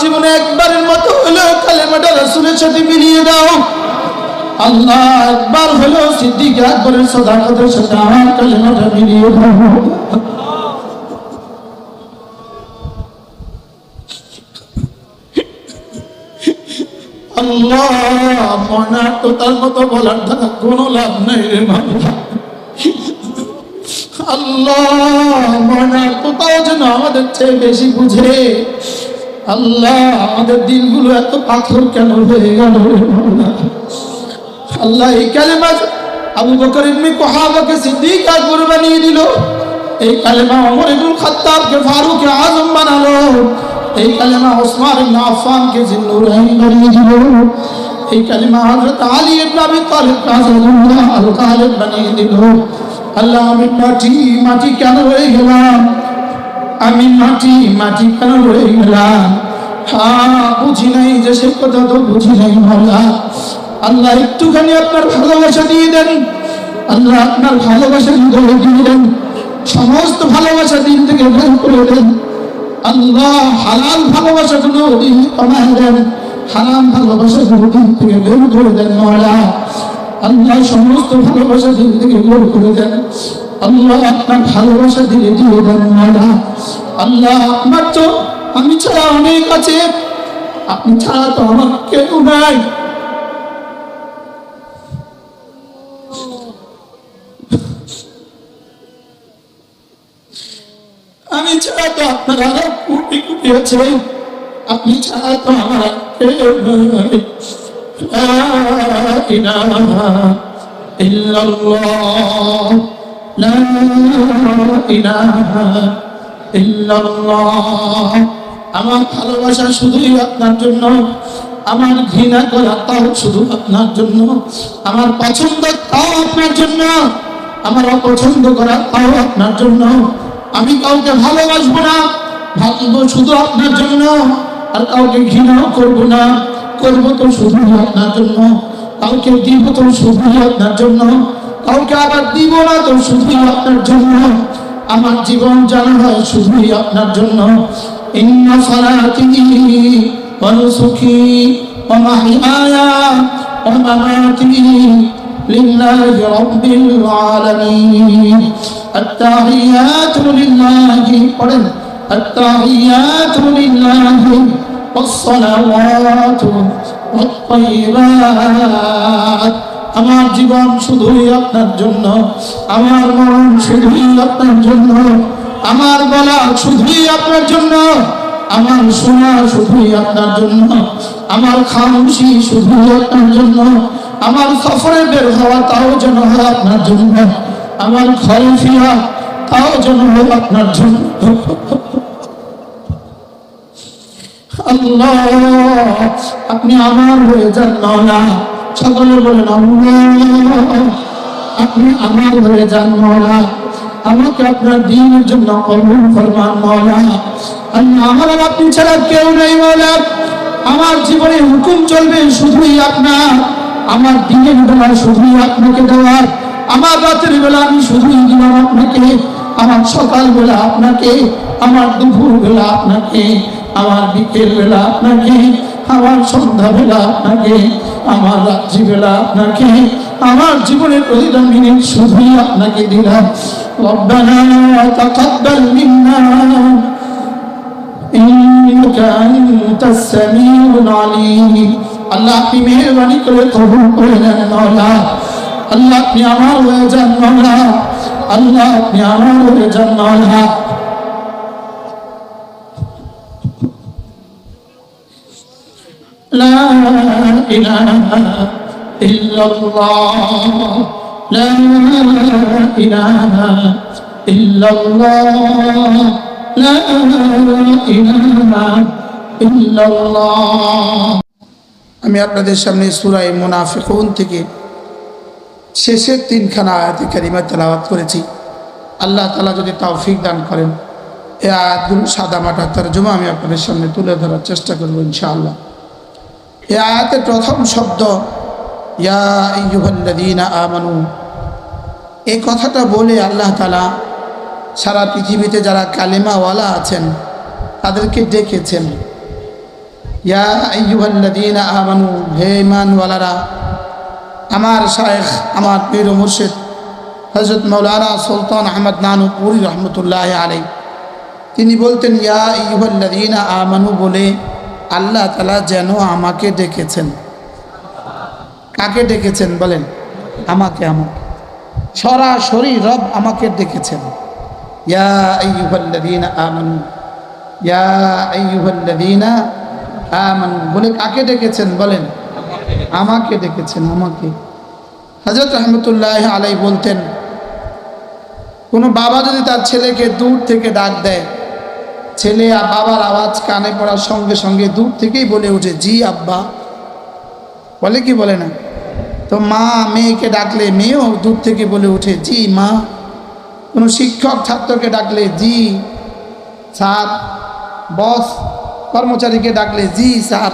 জীবনে একবারের মতো হলো কালেমাটা রাসূলের সাথে মিলিয়ে দাও। আল্লাহ একবার হলো সিদ্দিক আকবরের সাদাকাতের সাথে আমার কালেমাটা মিলিয়ে দাও। আল্লাহ মনা তো তার মতো বলার দ্বারা কোনো লাভ নেই রে মাওলা। আল্লাহ মনা তো তাও যেন আমাদের চেয়ে বেশি বুঝে। আল্লাহ আমাদের দিলগুলো এত পাথর কেন হয়ে গেল রে মাওলা। আল্লাহ এই কালেমা আবু বকর ইবনে কুহাফাকে সিদ্দিক আকবর বানিয়ে দিল, এই কালেমা ওমর ইবনুল খাত্তাবকে ফারুক আজম বানালো, এই কালেমা ওসমান ইবনে আফফানকে জিন্নুরাইন বানিয়ে দিল, এই কালেমা হযরত আলী ইবনে আবি তালিবকে আসাদুল্লাহ আল গালিব বানিয়ে দিল। আল্লাহ আমি মাটি মাটি কেন হয়ে গেলাম, আমি মাটি মাটি কেন হয়ে গেলাম? হ্যাঁ বুঝি নাই, যে সে কথা তো বুঝি নাই মাওলা। আল্লাহ একটুখানি আপনার ভালোবাসা দিয়ে দেন, আল্লাহ আপনার ভালোবাসা দিয়ে দেন, সমস্ত ভালোবাসা দিন থেকে বের করে দেন। আল্লাহ হালাল ভালোবাসাগুলো দিন কমায় দেন, হারাম ভালোবাসাগুলো দিন থেকে বের করে দেন মাওলা। আল্লাহ সমস্ত ভালোবাসা দিন থেকে বের করে দেন। আল্লাহ আপনার ভালোবাসা দিয়ে দিয়ে দেন মাওলা। আল্লাহ আপনার তো আমি ছাড়া অনেক আছে, আপনি ছাড়া তো আমার কেউ নাই। আমি ছাড়া তো আপনার আরো কোটি কোটি আছে, আপনি ছাড়া তো আমার কেউ নাই। লা ইলাহা ইল্লাল্লাহ, লা ইলাহা ইল্লাল্লাহ। আমার ভালোবাসা শুধুই আপনার জন্য, আমার ঘৃণা করা তাও শুধু আপনার জন্য, আমার পছন্দ তাও আপনার জন্য, আমার অপছন্দ করা তাও আপনার জন্য। আমি কাউকে ভালোবাসবো না, ভালোবাসবো শুধু আপনার জন্য, আর কাউকে ঘৃণাও করবো না, করবো তো শুধু আপনার জন্য। কাউকে দিব তো শুধু আপনার জন্য, কাউকে আবার দিব না তো শুধু আপনার জন্য। আমার জীবন জানা হয় শুধুই আপনার জন্য। ইন্না সালাতি ওয়া নুসুকি ওয়া মাহইয়ায়া ওয়া মামাতি লিল্লাহি রাব্বিল আলামিন। আত-তাহিয়াতু লিল্লাহি, পড়েন আত-তাহিয়াতু লিল্লাহি ওয়াস-সালাওয়াতু ওয়াত-তাইয়্যিবাত। আমার জীবন শুধুই আপনার জন্য, আমার মরণ শুধুই আপনার জন্য, আমার গলা শুধুই আপনার জন্য, আমার শোনা শুধুই আপনার জন্য, আমার খামোশি শুধুই আপনার জন্য, আমার সফরে বের হওয়া তাও যেন হয় আপনার জন্য, আমার ঘরে ফিরা তাও যেন হয় আপনার জন্য। আল্লাহ আপনি আমার হয়ে যান মাওলা। সকলে বলেন আল্লাহ আপনি আমার হয়ে যান মাওলা। আমাকে আপনার দ্বীনের জন্য কবুল ফরমান মাওলা। আল্লাহ আমার আপনি ছাড়া কেউ নেই মাওলা। আমার জীবনে হুকুম চলবে শুধুই আপনার, আমার দিনের বেলা শুধুই আপনাকে দেওয়ার, আমার রাতের বেলা আমি শুধুই দিলাম আপনাকে, আমার সকাল বেলা আপনাকে, আমার দুপুর বেলা আপনাকে, আমার বিকেল বেলা আপনাকে, আমার সন্ধ্যা বেলা আপনাকে, আমার রাত্রি বেলা আপনাকে, আমার জীবনের প্রতিটা মিনিট শুধুই আপনাকে দিলাম। রব্বানা তাকাব্বাল মিন্না ইন্নাকা আনতাস সামিউল আলিম। আল্লাহ আপনি মেহেরবানি করে কবুল করে নেন মাওলা। আল্লাহ আপনি আমার হয়ে যান মাওলা। আল্লাহ আপনি আমার হয়ে যান মাওলা। لا إله إلا الله، لا إله إلا الله، لا إله إلا الله। আমি আপনাদের সামনে সূরা মুনাফিকুন থেকে শেষের তিনখানা আয়াতে কারিমা তেলাওয়াত করেছি। আল্লাহ তাআলা যদি তৌফিক দান করেন এই আয়াতগুলো সাদামাটা তরজমা আমি আপনাদের সামনে তুলে ধরার চেষ্টা করব ইনশাআল্লাহ। এই আয়াতের প্রথম শব্দ ইয়া আইয়ুহাল্লাযীনা আমানু, এই কথাটা বলে আল্লাহ তাআলা সারা পৃথিবীতে যারা কালেমাওয়ালা আছেন তাদেরকে ডেকেছেন। ইয়া আইয়ুহাল্লাযীনা আমানু, হে ঈমানওয়ালারা। আমার শায়েখ, আমার পীর ও মুর্শিদ হযরত মাওলানা সুলতান আহমদ নানুপুরি রহমতুল্লাহ আলাইহি, তিনি বলতেন ইয়া আইয়ুহাল্লাযীনা আমানু বলে আল্লাহ তাআলা যেন আমাকে ডেকেছেন। কাকে ডেকেছেন বলেন? আমাকে। সরাসরি রব আমাকে ডেকেছেন। ইয়া আইয়ুহাল্লাযীনা আমানু, ইয়া আইয়ুহাল্লাযীনা আমানু বলে কাকে ডেকেছেন বলেন? আমাকে ডেকেছেন, আমাকে। হযরত রহমতুল্লাহ আলাইহি বলতেন, কোনো বাবা যদি তার ছেলেকে দূর থেকে ডাক দেয়, ছেলে আর বাবার আওয়াজ কানে পড়ার সঙ্গে সঙ্গে দূর থেকেই বলে ওঠে জি আব্বা, বলে কি বলে না? তো মা মেয়েকে ডাকলে মেয়েও দূর থেকে বলে ওঠে জি মা। কোনো শিক্ষক ছাত্রকে ডাকলে জি স্যার, বস কর্মচারীকে ডাকলে জি স্যার।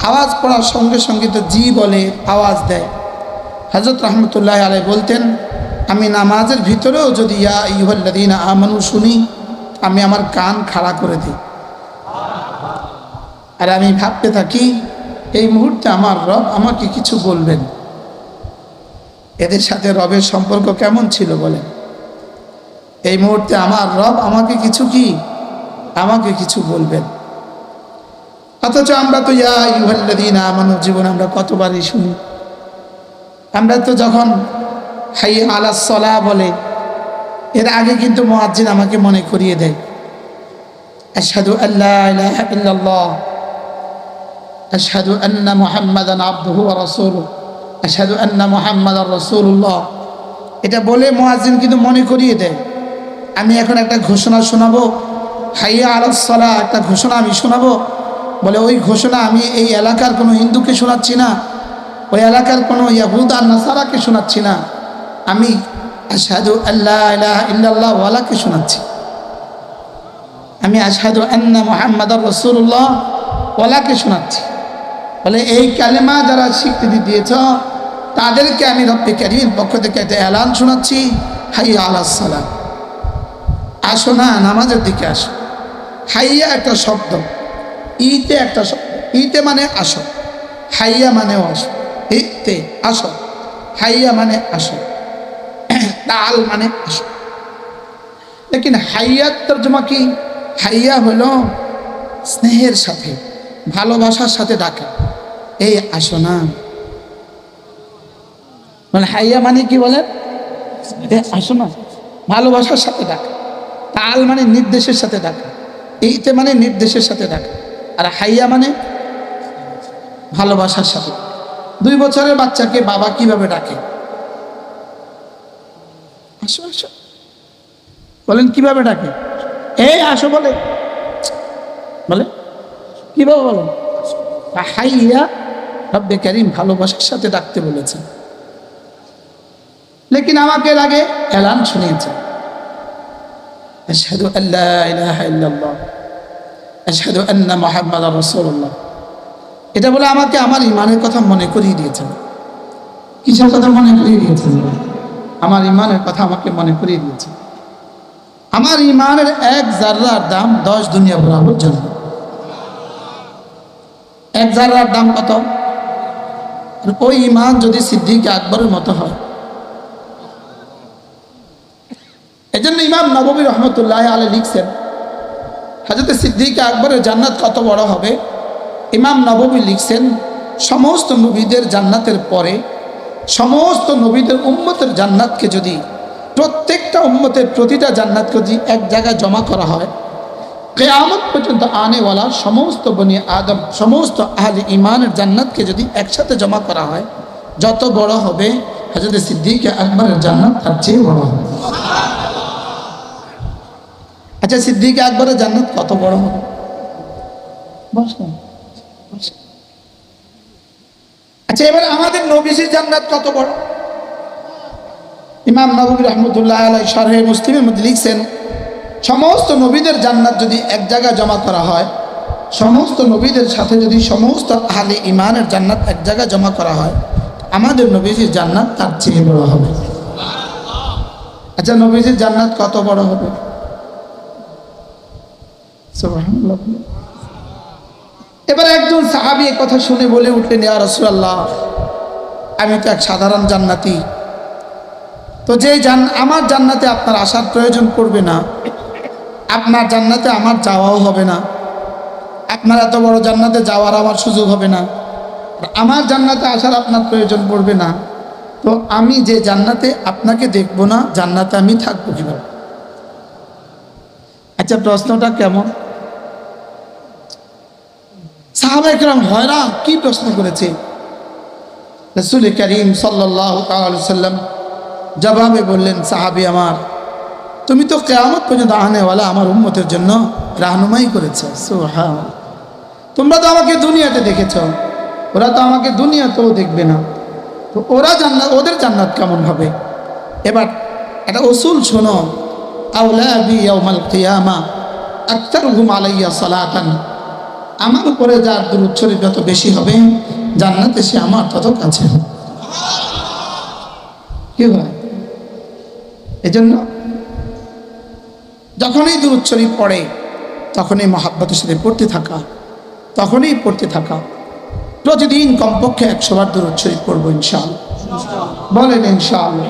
আওয়াজ পড়ার সঙ্গে সঙ্গে তো জি বলে, আওয়াজ দেয়। হযরত রহমতুল্লাহ আলাইহি বলতেন, আমি নামাজের ভিতরেও যদি ইয়া আইয়ুহাল্লাযীনা আমানু শুনি, আমি আমার কান খাড়া করে দিই, আর আমি ভাবতে থাকি এই মুহূর্তে আমার রব আমাকে কিছু বলবেন। এদের সাথে রবের সম্পর্ক কেমন ছিল বলেন? এই মুহূর্তে আমার রব আমাকে কিছু বলবেন। অথচ আমরা তো ইয়া আইয়ুহাল্লাযীনা আমানু জীবনে আমরা কতবারই শুনি। আমরা তো যখন হাইয়া আলাস সালাহ বলে, এর আগে কিন্তু মুয়াজ্জিন আমাকে মনে করিয়ে দেয় আশহাদু আল্লা ইলাহা ইল্লাল্লাহ, আশহাদু আন্না মুহাম্মাদান আবদুহু ওয়া রাসূলুহু, আশহাদু আন্না মুহাম্মাদার রাসূলুল্লাহ। এটা বলে মুয়াজ্জিন কিন্তু মনে করিয়ে দেয়। আমি এখন একটা ঘোষণা শোনাবো, হাইয়া আলাস সালাহ একটা ঘোষণা আমি শোনাবো। বলে ওই ঘোষণা আমি এই এলাকার কোনো হিন্দুকে শোনাচ্ছি না, ওই এলাকার কোনো ইয়াহুদ আর নাসারাকে শোনাচ্ছি না, আমি আশহাদু আল্লা ইলাহা ইল্লাল্লাহ ওয়ালাকে শোনাচ্ছি। আমি আশহাদু আন্না মুহাম্মাদার রাসূলুল্লাহ ওয়ালাকে শোনাচ্ছি। বলে এই কালেমা যারা স্বীকৃতি দিয়েছ তাদেরকে আমি রব্বে কারীমের পক্ষ থেকে একটা এলান শোনাচ্ছি, হাইয়া আলাস সালাহ, আসো না নামাজের দিকে আসো। হাইয়া একটা শব্দ, ইতে একটা শব্দ, ইতে মানে আসো, হাইয়া মানেও আসো, ইতে আসো, হাইয়া মানে আসো, তাল মানে আসো। লেকিন হাইয়ার তর্জমা কি? হাইয়া হলো স্নেহের সাথে, ভালোবাসার সাথে ডাকা, এই আসো না। মানে হাইয়া মানে কি বলে? আসো না, ভালোবাসার সাথে ডাকা। তাল মানে নির্দেশের সাথে ডাকা, এইতে মানে নির্দেশের সাথে ডাকা, আর হাইয়া মানে ভালোবাসার সাথে। 2 বছরের বাচ্চাকে বাবা কিভাবে ডাকে? আসো আসো বলেন, কিভাবে ডাকে? এই আসো বলে, বলে কিভাবে বলেন? হাইয়া রব্বে কারীম ভালোবাসার সাথে ডাকতে বলেছেন। লেকিন আমাকে আগে এলান শুনিয়েছে, আশহাদু আল্লা ইলাহা ইল্লাল্লাহ, আশহাদু আন্না মুহাম্মাদার রাসূলুল্লাহ। এটা বলে আমাকে আমার ইমানের কথা মনে করিয়ে দিয়েছেন। কিসের কথা মনে করিয়ে দিয়েছেন? আমার ইমানের কথা আমাকে মনে করিয়ে দিয়েছেন। আমার ইমানের 1 জাররার দাম 10 দুনিয়া বরাবর জন্য। 1 জাররার দাম কত? ওই ইমান যদি সিদ্দিক আকবরের মতো হয়। এজন্য ইমাম নববী রহমতুল্লাহ আলাইহি লিখছেন, হযরত সিদ্দিক আকবরের জান্নাত কত বড় হবে। ইমাম নববী লিখছেন, সমস্ত নবীদের জান্নাতের পরে সমস্ত নবীদের উম্মতের জান্নাতকে যদি প্রত্যেকটা উম্মতের প্রতিটা জান্নাতকে যদি এক জায়গায় জমা করা হয়, কিয়ামত পর্যন্ত আনেওয়ালা সমস্ত বনি আদম, সমস্ত আহলে ইমানের জান্নাতকে যদি একসাথে জমা করা হয়, যত বড় হবে হযরত সিদ্দিক আকবরের জান্নাত তার চেয়ে বড় হবে। আচ্ছা, সিদ্দিক আকবরের জান্নাত কত বড় হবে? আচ্ছা, এবার আমাদের নবীজির জান্নাত কত বড়? ইমাম নববী রহমতুল্লাহ আলাইহি শারহে মুসলিমের মধ্যে লিখছেন, সমস্ত নবীদের জান্নাত যদি এক জায়গায় জমা করা হয়, সমস্ত নবীদের সাথে যদি সমস্ত আহলে ইমানের জান্নাত এক জায়গায় জমা করা হয়, আমাদের নবীজির জান্নাত তার চেয়ে বড় হবে। আচ্ছা, নবীজির জান্নাত কত বড় হবে? সুবহানাল্লাহ। এবার একজন সাহাবী এই কথা শুনে বলে উঠলেন, ইয়া রাসূলুল্লাহ, আমি তো এক সাধারণ জান্নাতি, তো আমার জান্নাতে আপনার আসার প্রয়োজন পড়বে না, আপনার জান্নাতে আমার যাওয়াও হবে না, আপনার এত বড় জান্নাতে যাওয়ার আমার সুযোগ হবে না, আমার জান্নাতে আসার আপনার প্রয়োজন পড়বে না, তো আমি যে জান্নাতে আপনাকে দেখব না, জান্নাতে আমি থাকবো কিভাবে? আচ্ছা, প্রশ্নটা কেমন? সাহাবায়ে কেরাম হয়রান, কি প্রশ্ন করেছে? রাসূল করিম সাল্লাল্লাহু তাআলা আলাইহি সাল্লাম জবাবে বললেন, সাহাবী আমার, তুমি তো কিয়ামত পর্যন্ত আনেওয়ালা আমার উম্মতের জন্য রাহনুমাই করেছো। সুবহানাল্লাহ। তোমরা তো আমাকে দুনিয়াতে দেখেছো, ওরা তো আমাকে দুনিয়াতেও দেখবে না, তো ওদের জান্নাত কেমন হবে? এবার একটা উসুল শোনো, আওলাবি ইয়াউমাল কিয়ামা আকতারুহুম আলাইয়া সালাতান, আমার উপরে যার দুরূদ শরীফ যত বেশি হবে, জান্নাতে সে আমার তত কাছে। কি হয়? এজন্য যখনই দুরূদ শরীফ পড়ে তখনই মহাব্বতের সাথে পড়তে থাকা, প্রতিদিন কমপক্ষে 100 বার দুরূদ শরীফ পড়বো ইনশাআল্লাহ। বলেন ইনশাআল্লাহ।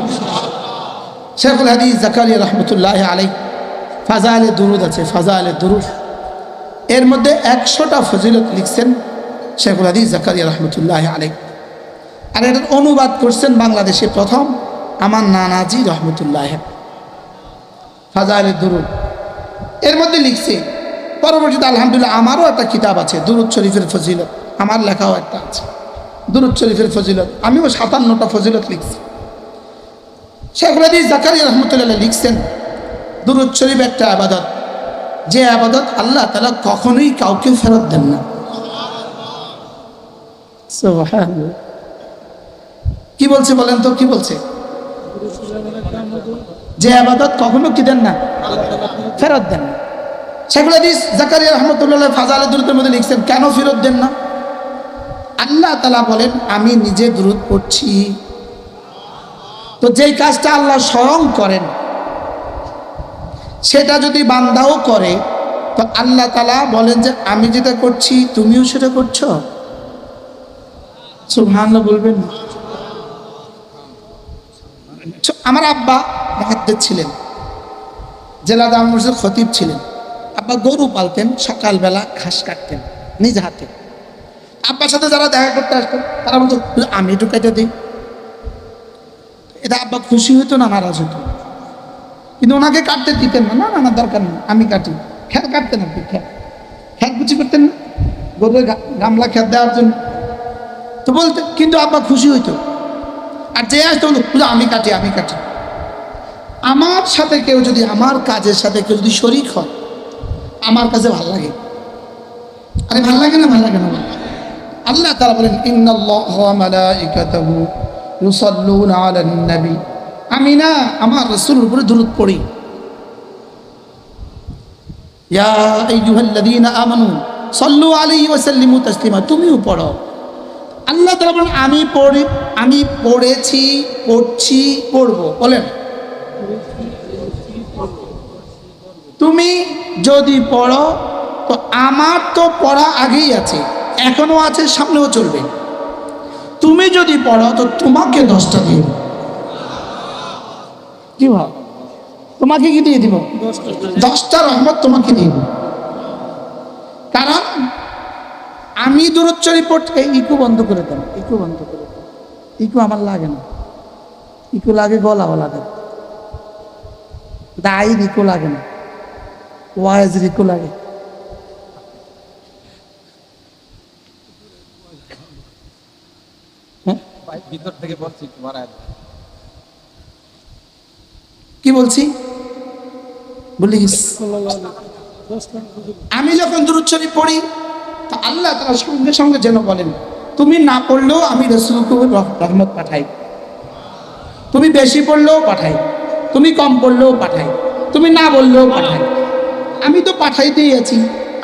শেখুল হাদিস জাকারিয়া রহমতুল্লাহ আলাইহি ফাজাইলে দুরূদ আছে, ফাজাইলে দুরূদ, এর মধ্যে 100টা ফজিলত লিখছেন শেখুল হাদিস জাকারিয়া রহমতুল্লাহ আলাইহি, আর এটার অনুবাদ করছেন বাংলাদেশে প্রথম আমার নানাজি রহমতুল্লাহ। ফাজাইলে দুরূদ এর মধ্যে লিখছে, পরবর্তীতে আলহামদুলিল্লাহ আমারও একটা কিতাব আছে দুরূদ শরীফের ফজিলত, আমার লেখাও একটা আছে দুরূদ শরীফের ফজিলত, আমিও 57টা ফজিলত লিখছি। শেখুল হাদিস জাকারিয়া রহমতুল্লাহ লিখছেন, দুরূদ শরীফ একটা ইবাদত, যে ইবাদত আল্লাহ তাআলা কখনোই কাউকে ফেরত দেন না। সুবহানাল্লাহ। কি বলছে বলেন তো, কি বলছে? যে ইবাদত কখনো কি দেন না, ফেরত দেন না। শেখুল হাদিস জাকারিয়া রহমতুল্লাহ ফাজাইলে দুরূদের মধ্যে লিখছেন, কেন ফেরত দেন না? আল্লাহ তাআলা বলেন, আমি নিজে দুরূদ পড়ছি, তো যেই কাজটা আল্লাহ স্বয়ং করেন সেটা যদি বান্দাও করে, তো আল্লাহ তাআলা বলেন যে আমি যেটা করছি তুমিও সেটা করছো। সুবহানাল্লাহ বলবেন। আমার আব্বা মুহাদ্দিস ছিলেন, জেলা জামে মসজিদের খতিব ছিলেন। আব্বা গরু পালতেন, সকালবেলা ঘাস কাটতেন নিজ হাতে। আব্বার সাথে যারা দেখা করতে আসতেন তারা বলতো, আমি একটু কেটে দিই। এটা আব্বা খুশি হইতো না নারাজ হইতো, কিন্তু ওনাকে কাটতে দিতেন না। না না দরকার নেই, আমি কাটি। খ্যাত কাটতেন, আপনি খ্যাত কুচি করতেন না, গরুর গামলা খ্যাত দেওয়ার জন্য, তো বলতেন, কিন্তু আব্বা খুশি হইতো। আর যে আসতো বলতো, আমি কাটি। আমার সাথে কেউ যদি, আমার কাজের সাথে কেউ যদি শরীক হয়, আমার কাছে ভালো লাগে। আরে ভালো লাগে না, ভালো লাগে না? আল্লাহ তাআলা বলেন, ইন্নাল্লাহা ওয়া মালাইকাতাহু ইউসাল্লুনা আলান নবী, আমি না আমার রাসূলের উপরে দুরূদ পড়ি। ইয়া আইয়ুহাল্লাযীনা আমানু সাল্লু আলাইহি ওয়া সাল্লিমু তাসলিমা, তুমিও পড়ো। আল্লাহ তাআলা বলেন, আমি পড়ি, আমি পড়েছি, পড়ছি, পড়বো। বলেন, তুমি যদি পড়ো তো আমার তো পড়া আগেই আছে, এখনো আছে, সামনেও চলবে। তুমি যদি পড়ো তো তোমাকে 10টা দিই। কি ভাব, তোমাকে কি দিয়ে দিব? 10টা রহমত তোমাকে দিয়ে দিব। কারণ আমি দুরূদ শরীফ পড়তে, ইকু বন্ধ করে দেন, ইকু বন্ধ করে দেন। ইকু আমার লাগে না, ইকু লাগে গলাও লাগে, দাই ইকু লাগে না, ওয়াইজ ইকু লাগে। ভিতর থেকে বলছি, কি বলছি বলি গেছি। আমি যখন দুরূদ শরীফ পড়ি তা আল্লাহ তাআলা সঙ্গে সঙ্গে যেন বলেন, তুমি না পড়লেও আমি রাসূলকে রহমত পাঠাই, তুমি বেশি পড়লেও পাঠাই, তুমি কম পড়লেও পাঠাই, তুমি না বললেও পাঠাই। আমি তো পাঠাইতেই আছি,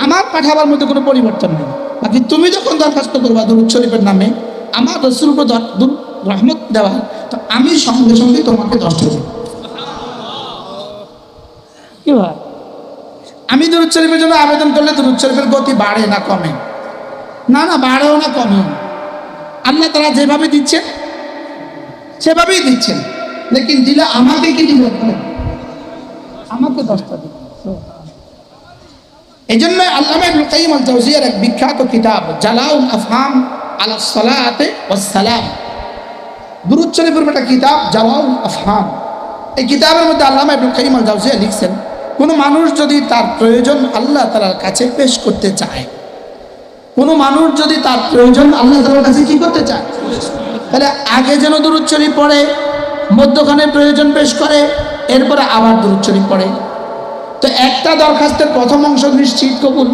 আমার পাঠাবার মধ্যে কোনো পরিবর্তন নেই। বাকি তুমি যখন দরখাস্ত করবা দুরূদ শরীফের নামে আমার রাসূলকে রহমত দেওয়া, তো আমি সঙ্গে সঙ্গে তোমাকে 10টা দেব। কি হয়, আমি দুরূদ শরীফের জন্য আবেদন করলে দুরূদ শরীফের গতি বাড়ে না কমে? না না, বাড়েও না কমেও না। আল্লাহ তারা যেভাবে দিচ্ছেন সেভাবেই দিচ্ছেন, লেকিন দিলে আমাকে কি দিবেন? আমাকে 10টা দিবেন। এই জন্য আল্লামা ইবনুল কাইয়িম আল জাওজিয়ার এক বিখ্যাত কিতাব জালাউল আফহাম আলা সালাতে ওয়াস সালাম, দুরূদ শরীফের একটা কিতাব জালাউল আফহাম। এই কিতাবের মধ্যে আল্লামা ইবনুল কাইয়িম আল জাওজিয়া লিখছেন, কোনো মানুষ যদি তার প্রয়োজন আল্লাহ তাআলার কাছে পেশ করতে চায়, কোনো মানুষ যদি তার প্রয়োজন আল্লাহ তাআলার কাছে কি করতে চায়, তাহলে আগে যেন দুরূদ শরীফ পড়ে, মধ্যখানে প্রয়োজন পেশ করে, এরপরে আবার দুরূদ শরীফ পড়ে। তো একটা দরখাস্তের প্রথম অংশ নিশ্চিত কবুল,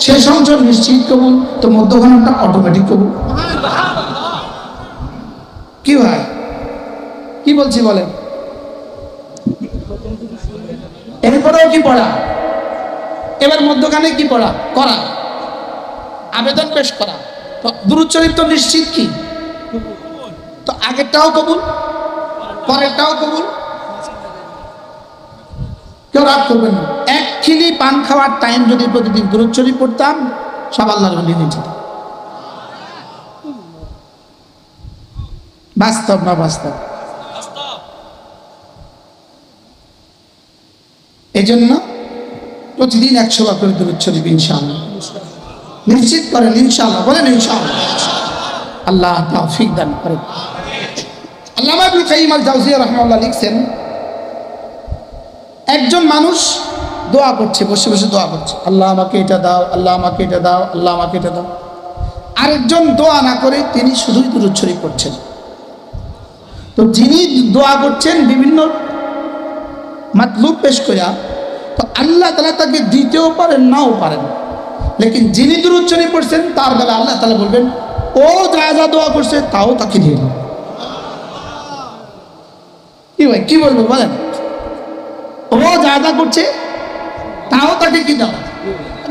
শেষ অংশ নিশ্চিত কবুল, তো মধ্যখানেরটা অটোমেটিক কবুল। কি ভাই, কি বলছি বলেন? এরপরেও কি পড়া, এবার মধ্যখানে কি পড়া করা, আবেদন পেশ করা। তো দুরূদ শরীফ তো নিশ্চিত কি, তো আগেরটাও কবুল, পরেরটাও কবুল। কেউ রাগ করবেন না, এক খিলি পান খাওয়ার টাইম যদি প্রতিদিন দুরূদ শরীফ পড়তাম, সব আল্লাহর ওলি হয়ে যেত। বাস্তব না বাস্তব? এই জন্য প্রতিদিন 100 বার করে দুরূদ শরীফ ইনশাআল্লাহ নিশ্চিত করেন, ইনশাআল্লাহ বলেন ইনশাআল্লাহ। আল্লাহ তৌফিক দান করেন। আল্লামা ইবনুল কাইয়িম আল জাওজিয়া রাহিমাহুল্লাহ লিখছেন, একজন মানুষ দোয়া করছে, বসে বসে দোয়া করছে, আল্লাহ আমাকে এটা দাও, আল্লাহ আমাকে এটা দাও, আল্লাহ আমাকে এটা দাও। আরেকজন দোয়া না করে তিনি শুধুই দুরূদ শরীফ পড়ছেন। তো যিনি দোয়া করছেন বিভিন্ন মাতলুব পেশ করিয়া, তো আল্লাহ তাআলা তাকে দিতেও পারেন নাও পারেন, লেকিন যিনি দুরূদ শরীফ পড়ছেন তার বেলা আল্লাহ তাআলা বলবেন ও যা যা দোয়া করছে তাও তাকে দিয়ে দাও। কি ভাই, কি বলবো বলেন? ও যা যা করছে তাও তাকে কি দাও।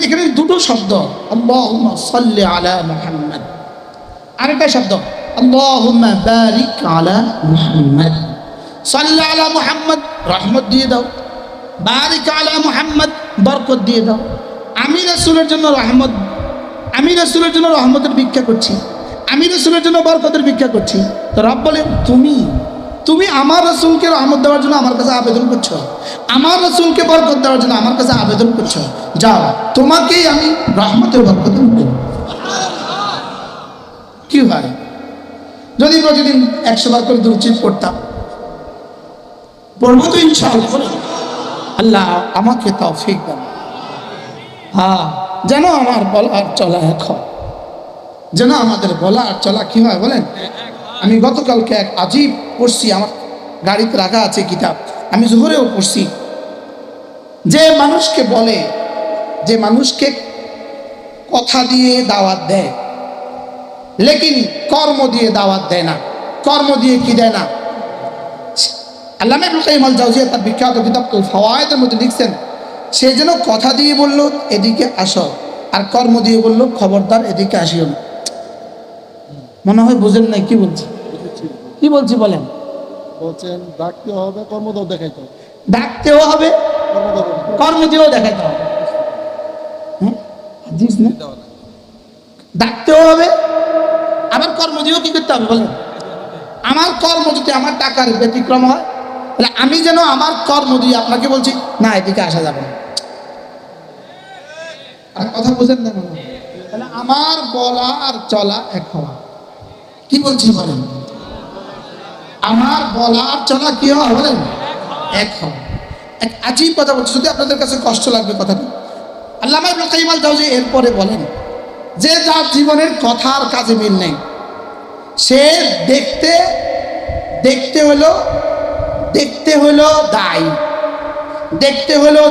এখানে দুটো শব্দ, আল্লাহুম্মা সাল্লি আলা মুহাম্মাদ, আরেকটা শব্দ আল্লাহুম্মা বারিক আলা মুহাম্মাদ। সাল্লি আলা মুহাম্মাদ, রহমত দিয়ে দাও, বারিক আলা মুহাম্মাদ, বরকত দিয়ে দাও। আমি রাসূলের জন্য রহমত, আমি রাসূলের জন্য রহমতের ভিক্ষা করছি, আমি রাসূলের জন্য বরকতের ভিক্ষা করছি। তো রব বলেন তুমি আমার রাসূলকে রহমত দেওয়ার জন্য আমার কাছে আবেদন করছো, আমার রাসূলকে বরকত দেওয়ার জন্য আমার কাছে আবেদন করছো, যাও তোমাকেই আমি রহমতের বরকত দেব। কি হয় যদি প্রতিদিন 100 বার করে দুরূদ শরীফ পড়তাম? পড়বো তো ইনশাআল্লাহ। আল্লাহ আমাকে তৌফিক দান, হ্যাঁ, যেন আমার বলার চলা এক হয়, যেন আমাদের বলার চলা কি হয় বলেন? আমি গতকালকে এক আজীব পড়ছি, আমার গাড়িতে রাখা আছে কিতাব, আমি জোহরেও পড়ছি, যে মানুষকে বলে, যে মানুষকে কথা দিয়ে দাওয়াত দেয় লেকিন কর্ম দিয়ে দাওয়াত দেয় না, কর্ম দিয়ে কি দেয় না। আল্লামা ইবনুল কাইয়িম আল জাওজিয়া তার বিখ্যাত কিতাব আল ফাওয়ায়েদের মধ্যে লিখছেন, সে যেন কথা দিয়ে বলল এদিকে আসো, আর কর্ম দিয়ে বলল খবরদার এদিকে আসিও না। মনে হয় বুঝেন নাই কি বলছি, কি বলছি বলেন? বলছেন ডাকতে হবে, কর্মদাও দেখাইতে হবে, ডাকতেও হবে, কর্ম দিয়েও দেখাইতে হবে। ডাকতেও হবে, আবার কর্ম দিয়েও কি করতে হবে বলেন? আমার কর্ম যদি আমার টাকার ব্যতিক্রম হয়, তাহলে আমি যেন আমার কর্ম দিয়ে আপনাকে বলছি না এদিকে আসা যাবে না। আর কথা বুঝেন না মনে হয়? তাহলে আমার বলা আর চলা এক হওয়া। কি বলছি বলেন? আমার বলা আর চলা কি হওয়া বলেন? এক হওয়া। এক আজীব কথা বলছি, যদি আপনাদের কাছে কষ্ট লাগবে কথাটা। আল্লামা ইবনুল কাইয়িম আল জাওজিয়া এরপরে বলেন, যে যার জীবনের কথার কাজে মিল নেই, সে দেখতে হলো দায়ী, দেখতে হলো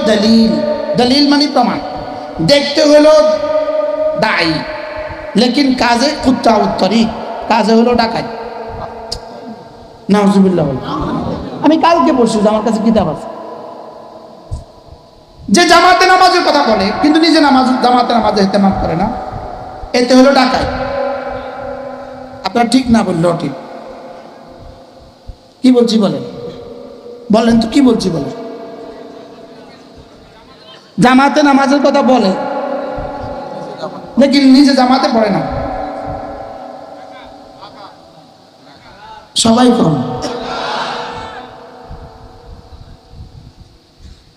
দলিল মানে প্রমাণ, দেখতে হলো দায়ী, লেকিন কাজে কুত্তা উত্তরি, কাজে হলো ডাকাত। নাউজুবিল্লাহ। আমি কালকে পড়ছি, আমার কাছে কিতাব আছে, যে জামাতে নামাজের কথা বলে কিন্তু নিজে জামাতে নামাজে ইহতেমাম করে না, এতে হলো ডাকাত। আপনার ঠিক না বললেও ঠিক। কি বলছি বলেন? বলেন তো কি বলছি বলেন? জামাতে নামাজের কথা বলে লেকিন নিজে জামাতে পড়ে না, সবাই কম।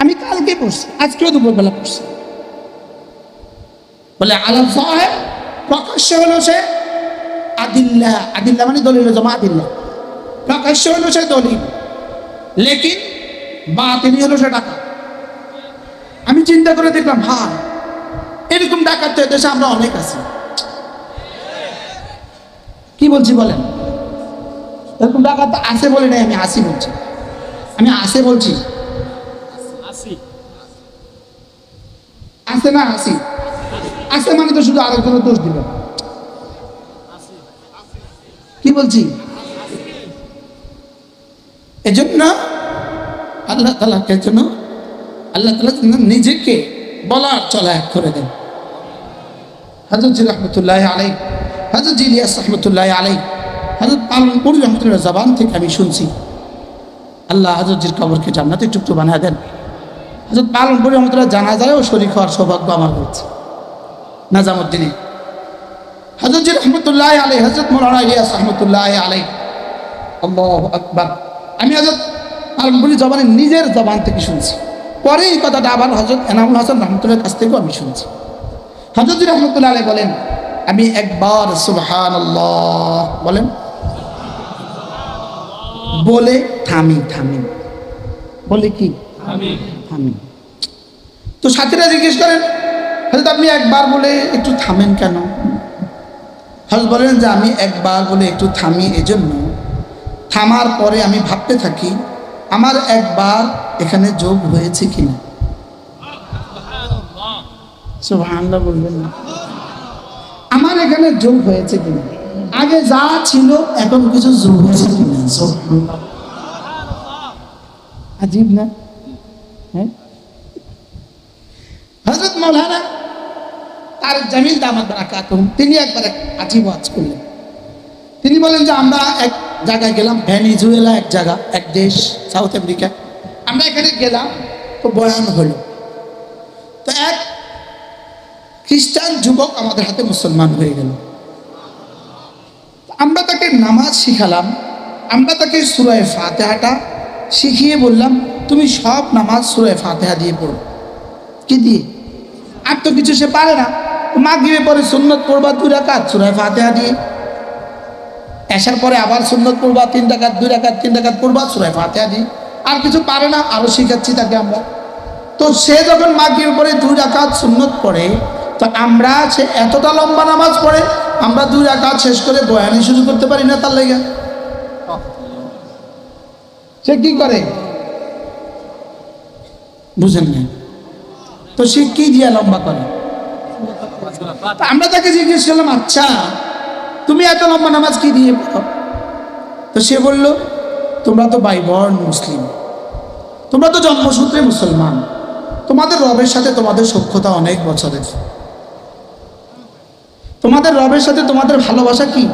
আমি কালকে পড়ছি, আজকেও দুপুরবেলা পড়ছি। বলে আলাল সাহেব প্রকাশ্য হলো সে আদিল্লা, আদিল্লা মানে দলিল, জমা আদিল্লা। প্রকাশ্য হলো সে দলিল, লেকিন বাতিনি হলো সে টাকা। আমি চিন্তা করে দেখলাম, ভাই এরকম ডাকাত তো দেশে আমরা অনেক আছি। কি বলছি বলেন? এরকম ডাকাত আছে বলে নাই, আমি আসি বলছি, আমি আসে বলছি। আছে না আসি? আছে মানে তো শুধু আরেকজনের দোষ দিবে। কি বলছি? এজন্য আল্লাহ তাআলাকে জন্য আল্লাহ তাআলা নিজেকে বলার চলা এক করে দেন। হযরত জি রহমতুল্লাহ আলাইহি, হযরত জি ইলিয়াস রহমতুল্লাহ আলাইহি, হযরত পালনপুরি রহমতুল্লাহ জবান থেকে আমি শুনছি, আল্লাহ হযরত জির কবরকে জান্নাতের টুকরো বানিয়ে দেন। হযরত পালনপুরি রহমতুল্লাহ জানাজায়ও শরীক হওয়ার সৌভাগ্য আমার হয়েছে নাজামুদ্দিনে। হযরত জি রহমতুল্লাহ আলাইহি, হযরত মাওলানা ইলিয়াস রহমতুল্লাহ আলাইহি, আল্লাহু আকবার। আমি হযরত পালনপুরি জবানে নিজের জবান থেকে শুনছি, পরে এই কথাটা আবার হযরত এনামুল হাসান রহমতুল্লাহর কাছ থেকেও আমি শুনছি। হযরত জি রহমতুল্লাহ আলাইহি বলেন, আমি একবার সুবহানাল্লাহ বলেন বলে থামি, থামি বলে কি থামি। তো সাথীরা জিজ্ঞেস করেন, হযরত আপনি একবার বলে একটু থামেন কেন? হযরত বলেন যে আমি একবার বলে একটু থামি এজন্য, থামার পরে আমি ভাবতে থাকি আমার একবার এখানে যোগ হয়েছে কিনা। সুবহানাল্লাহ বলবেন না? আমার এখানে যোগ হয়েছে কিনা, আগে যা ছিল এখন কিছু যোগ হয়েছে কিনা। সুবহানাল্লাহ, আজীব না? হ্যাঁ, হযরত মাওলানা তারেক জামিল দামাত বারাকাতুহু তিনি একবার এক আজীব ওয়াজ করলেন। তিনি বলেন যে আমরা এক জায়গায় গেলাম, ভেনিজুয়েলা এক জায়গা, এক দেশ সাউথ আমেরিকা। আমরা এখানে গেলাম, তো বয়ান হলো, তো এক খ্রিস্টান যুবক আমাদের হাতে মুসলমান হয়ে গেল। আমরা তাকে নামাজ শিখালাম, আমরা তাকে সূরা ফাতিহাটা শিখিয়ে বললাম তুমি সব নামাজ সূরা ফাতিহা দিয়ে পড়ো। কি দিয়ে? আর তো কিছু সে পারে না। মাগরিবের পরে সুন্নত পড়বা 2 রাকাত সূরা ফাতিহা দিয়ে, এশার পরে আবার সুন্নত পড়বা 3 রাকাত, 2 রাকাত 3 রাকাত পড়বা সূরা ফাতিহা দিয়ে। আর কিছু পারে না, আরো শিখাচ্ছি তাকে আমরা। তো সে যখন মাগরিবের পরে 2 রাকাত সুন্নত পড়ে, তো আমরা সে এতটা লম্বা নামাজ পড়ে আমরা 2 রাকাত শেষ করে বয়ানি শুরু করতে পারি না তার লেগে। সে কি করে বুঝেন না? তো সে কি দিয়া লম্বা করে? আমরা তাকে জিজ্ঞেস করলাম, আচ্ছা তুমি এত লম্বা নামাজ কি দিয়ে পড়ো? তো সে বলল, তোমরা তো বাই বর্ন মুসলিম, তোমরা তো জন্মসূত্রে মুসলমান, তোমাদের রবের সাথে তোমাদের সখ্যতা অনেক বছরের, তোমাদের রবের সাথে তোমাদের ভালোবাসা কি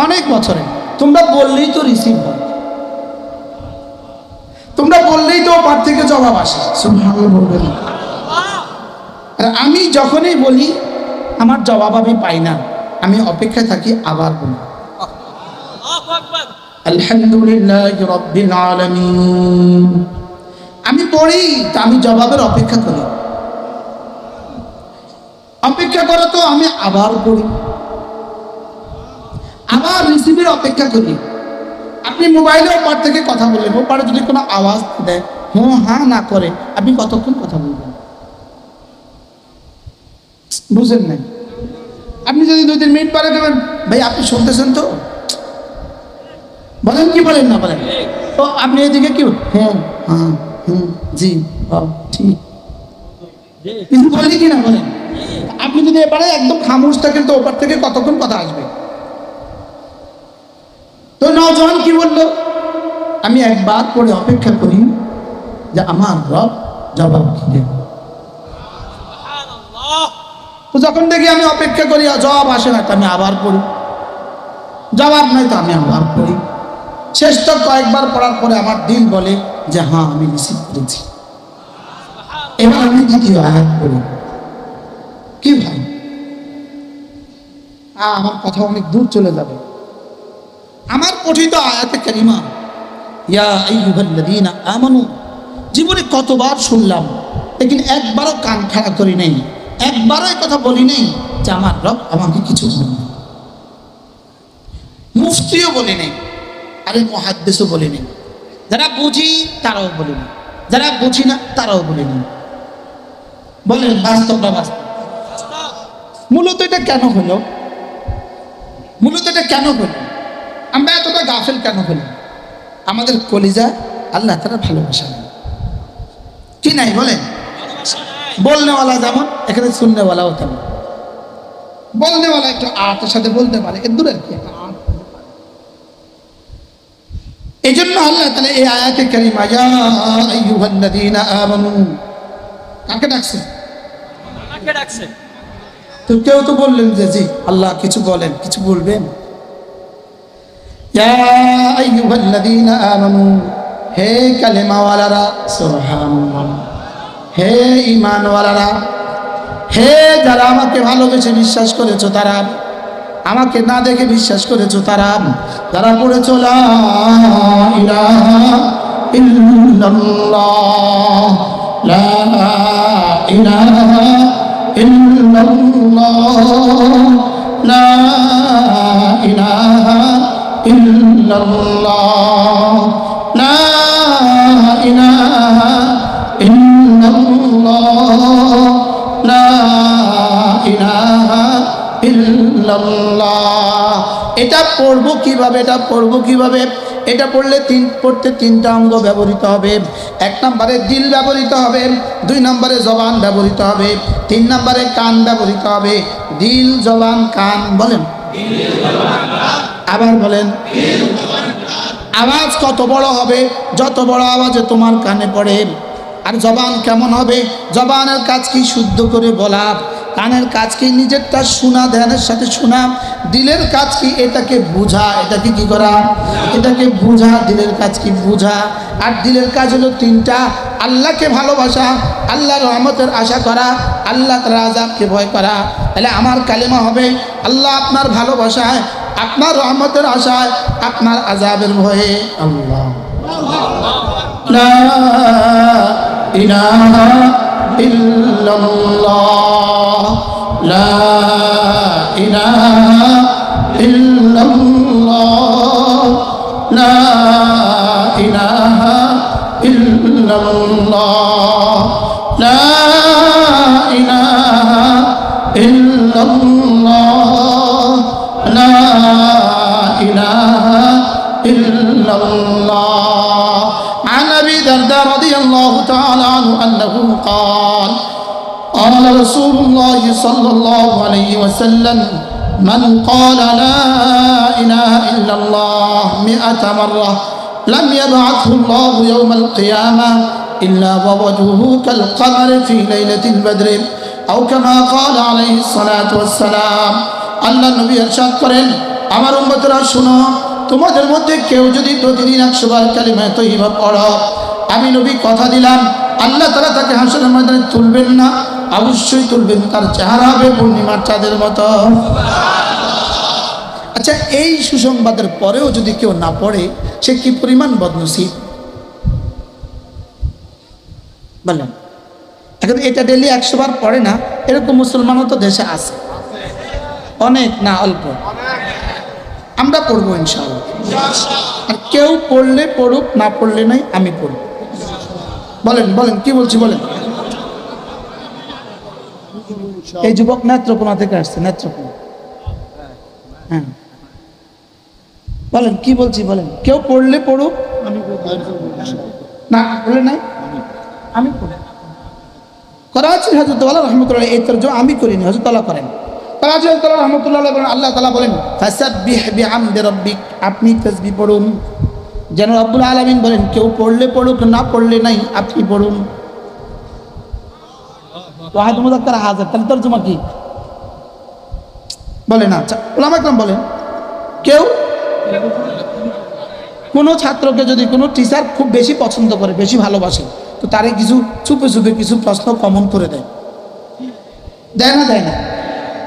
অনেক বছরের। তোমরা বললেই তো রিসিভ হয়, তোমরা বললেই তো ওপার থেকে জবাব আসে। সুবহানাল্লাহ বলবেন না? আর আমি যখনই বলি আমার জবাব আমি পাই না, আমি অপেক্ষায় থাকি আবার বলি আলহামদুলিল্লাহি রাব্বিল আলামিন। আমি পড়ি তা আমি জবাবের অপেক্ষা করি, অপেক্ষা করো তো আমি আবার পড়ি, আবার রিসিভের অপেক্ষা করি। আপনি মোবাইলে ওপার থেকে কথা বললেন, ওপারে যদি কোনো আওয়াজ দেয় হুঁ হ্যাঁ না করে, আপনি কতক্ষণ কথা বলবেন? বুঝেন নাই? আপনি যদি 2-3 মিনিট পরে দেবেন, ভাই আপনি শুনতেছেন তো, বলেন কি বলেন না বলেন? তো আপনি এদিকে কি হ্যাঁ হ্যাঁ হুম জি ঠিক, কিন্তু বলি কি না বলেন? আপনি যদি এবারে একদম খামোশ থাকেন তো ওপার থেকে কতক্ষণ কথা আসবে? তো নওজোয়ান কি বললো, আমি একবার পরে অপেক্ষা করি যে আমার রব জবাব কি দেবে। তো যখন দেখি আমি অপেক্ষা করি আর জবাব আসে না, তো আমি আবার পড়ি, জবাব নাই তো আমি আবার পড়ি। শেষ তো কয়েকবার পড়ার পরে আমার দিল বলে যে হ্যাঁ আমি রিসিভ করেছি। এবার আমি দ্বিতীয় আয়াত পড়ি। কি ভাই আমার কথা অনেক দূর চলে যাবে। আমার পঠিত আয়াতে কারিমা ইয়া আইয়ুহাল্লাযীনা আমানু জীবনে কতবার শুনলাম, লেকিন একবারও কান খাড়া করি নাই, একবারও এই কথা বলি নাই যে আমার রব আমাকে কিছু বলবে। মুফতিও বলি নাই, আরে মুহাদ্দিসও বলি নাই, যারা বুঝি তারাও বলি না, যারা বুঝি না তারাও বলি না। বলেন বাস্তব না বাস্তব? মূলত এটা কেন হলো? মূলত এটা কেন হলো? আমরা এতটা গাফেল কেন হলাম? আমাদের কলিজা আল্লাহ তাআলা ভালোবাসা নেই কি নাই? বলেন। বলনেওয়ালা যেমন, এখানে শুননেওয়ালাও তেমন। বলনেওয়ালা একটু আর্টের সাথে বলতে পারে, এর দূরের কি এই জন্য আল্লাহ তাআলা এই আয়াতে কারিমা ইয়া আইয়ুহাল্লাযীনা আমানু কাকে ডাকছে? কাকে ডাকছে? তো কেউ তো বললেন যে জি আল্লাহ কিছু বলেন, কিছু বলবেন। ইয়া আইয়ুহাল্লাযীনা আমানু হে কালেমাওয়ালারা, সুবহানাল্লাহ, হে ঈমানওয়ালারা, হে যারা আমাকে ভালোবেসে বিশ্বাস করেছো তারা, আমাকে না দেখে বিশ্বাস করেছো তারা, যারা পড়েছো লা ইলাহা ইল্লাল্লাহ, লা ইলাহা ইল্লাল্লাহ, লা ইলাহা ইল্লাল্লাহ, লা ইলাহা ইল্লাল্লাহ, লা ইলাহা ইল্লাল্লাহ। এটা পড়বো কিভাবে? এটা পড়বো কিভাবে? এটা পড়লে পড়তে তিনটা অঙ্গ ব্যবহৃত হবে। এক নম্বরে দিল ব্যবহৃত হবে, দুই নম্বরে জবান ব্যবহৃত হবে, তিন নম্বরে কান ব্যবহৃত হবে। দিল, জবান, কান। বলেন আবার বলেন। আওয়াজ কত বড় হবে? যত বড় আওয়াজে তোমার কানে পড়ে। আর জবান কেমন হবে? জবানের কাজ কি? শুদ্ধ করে বলা। কানের কাজ কি? নিজেরটা শোনা, ধ্যানের সাথে শোনা। দিলের কাজ কি? এটাকে বোঝা। এটাকে কি করা? এটাকে বোঝা। দিলের কাজ কি? বোঝা। আর দিলের কাজ হলো তিনটা: আল্লাহকে ভালোবাসা, আল্লাহর রহমতের আশা করা, আল্লাহ তাআলার আযাবকে ভয় করা। তাহলে আমার কালেমা হবে আল্লাহ আপনার ভালোবাসায়, আপনার রহমতের আশায়, আপনার আযাবের ভয়ে। আল্লাহ লা ইলাহা ইল্লাল্লাহ, লা ইলাহা ইল্লাল্লাহ, লা ইলাহা ইল্লাল্লাহ, লা ইলাহা ইল্লাল্লাহ, লা ইলাহা ইল্লাল্লাহ। عن أبي الدرداء رضي الله تعالى عنه أنه قال قال رسول الله صلى الله عليه وسلم من قال لا إله إلا الله 100 مرة لم يبعثه الله يوم القيامة إلا ووجهه كالقمر في ليلة البدر أو كما قال عليه الصلاة والسلام। আল্লাহ নবী ইরশাদ করেন, আমার উম্মতরা শুনো, তোমাদের মধ্যে কেউ যদি প্রতিদিন 100 বার কালিমা তয়্যিবা পড়ো, আমি নবী কথা দিলাম আল্লাহ তাআলা তাকে হাসরের ময়দানে তুলবেন না, অবশ্যই তুলবেন। তার চেহারা হবে পূর্ণিমার চাঁদের মতো। আচ্ছা, এই সুসংবাদের পরেও যদি কেউ না পড়ে, সে কি পরিমাণ বদনসিব বলেন। এখন এটা ডেলি 100 বার পড়ে না, এরকম মুসলমানও তো দেশে আছে, অনেক না অল্প। আমরা পড়বো ইনশাআল্লাহ। আর কেউ পড়লে পড়ুক, না পড়লে নাই, আমি পড়ব। বলেন বলেন কি বলছি বলেন। এই যুবক নেত্রকোনা থেকে আসছে, নেত্রকোনা। হ্যাঁ বলেন কি বলছি বলেন। কেউ পড়লে পড়ুক, না পড়লে নাই, আমি পড়ব। করাচি হযরত ওয়ালা রাহমাতুল্লাহ এই তরজমা আমি করিনি, হযরত ওয়ালা করেন। করাচি হযরত ওয়ালা রাহমাতুল্লাহ বলেন, আল্লাহ তাআলা বলেন ফাসাব্বিহ বিহামদি রাব্বিক, আপনি তাসবিহ পড়ুন। যেন রব্বুল আলামিন বলেন, কেউ পড়লে পড়ুক, না পড়লে নাই, আপনি পড়ুন। ওয়াহিদ মুযাক্কার হাজার, তাহলে তরজমা কি বলেন? আচ্ছা, উলামা کرام বলেন, কেউ কোনো ছাত্রকে যদি কোনো টিচার খুব বেশি পছন্দ করে, বেশি ভালোবাসে, তো তারে কিছু চুপে চুপে কিছু প্রশ্ন কমন করে দেয়, দেয় না? দেয় না?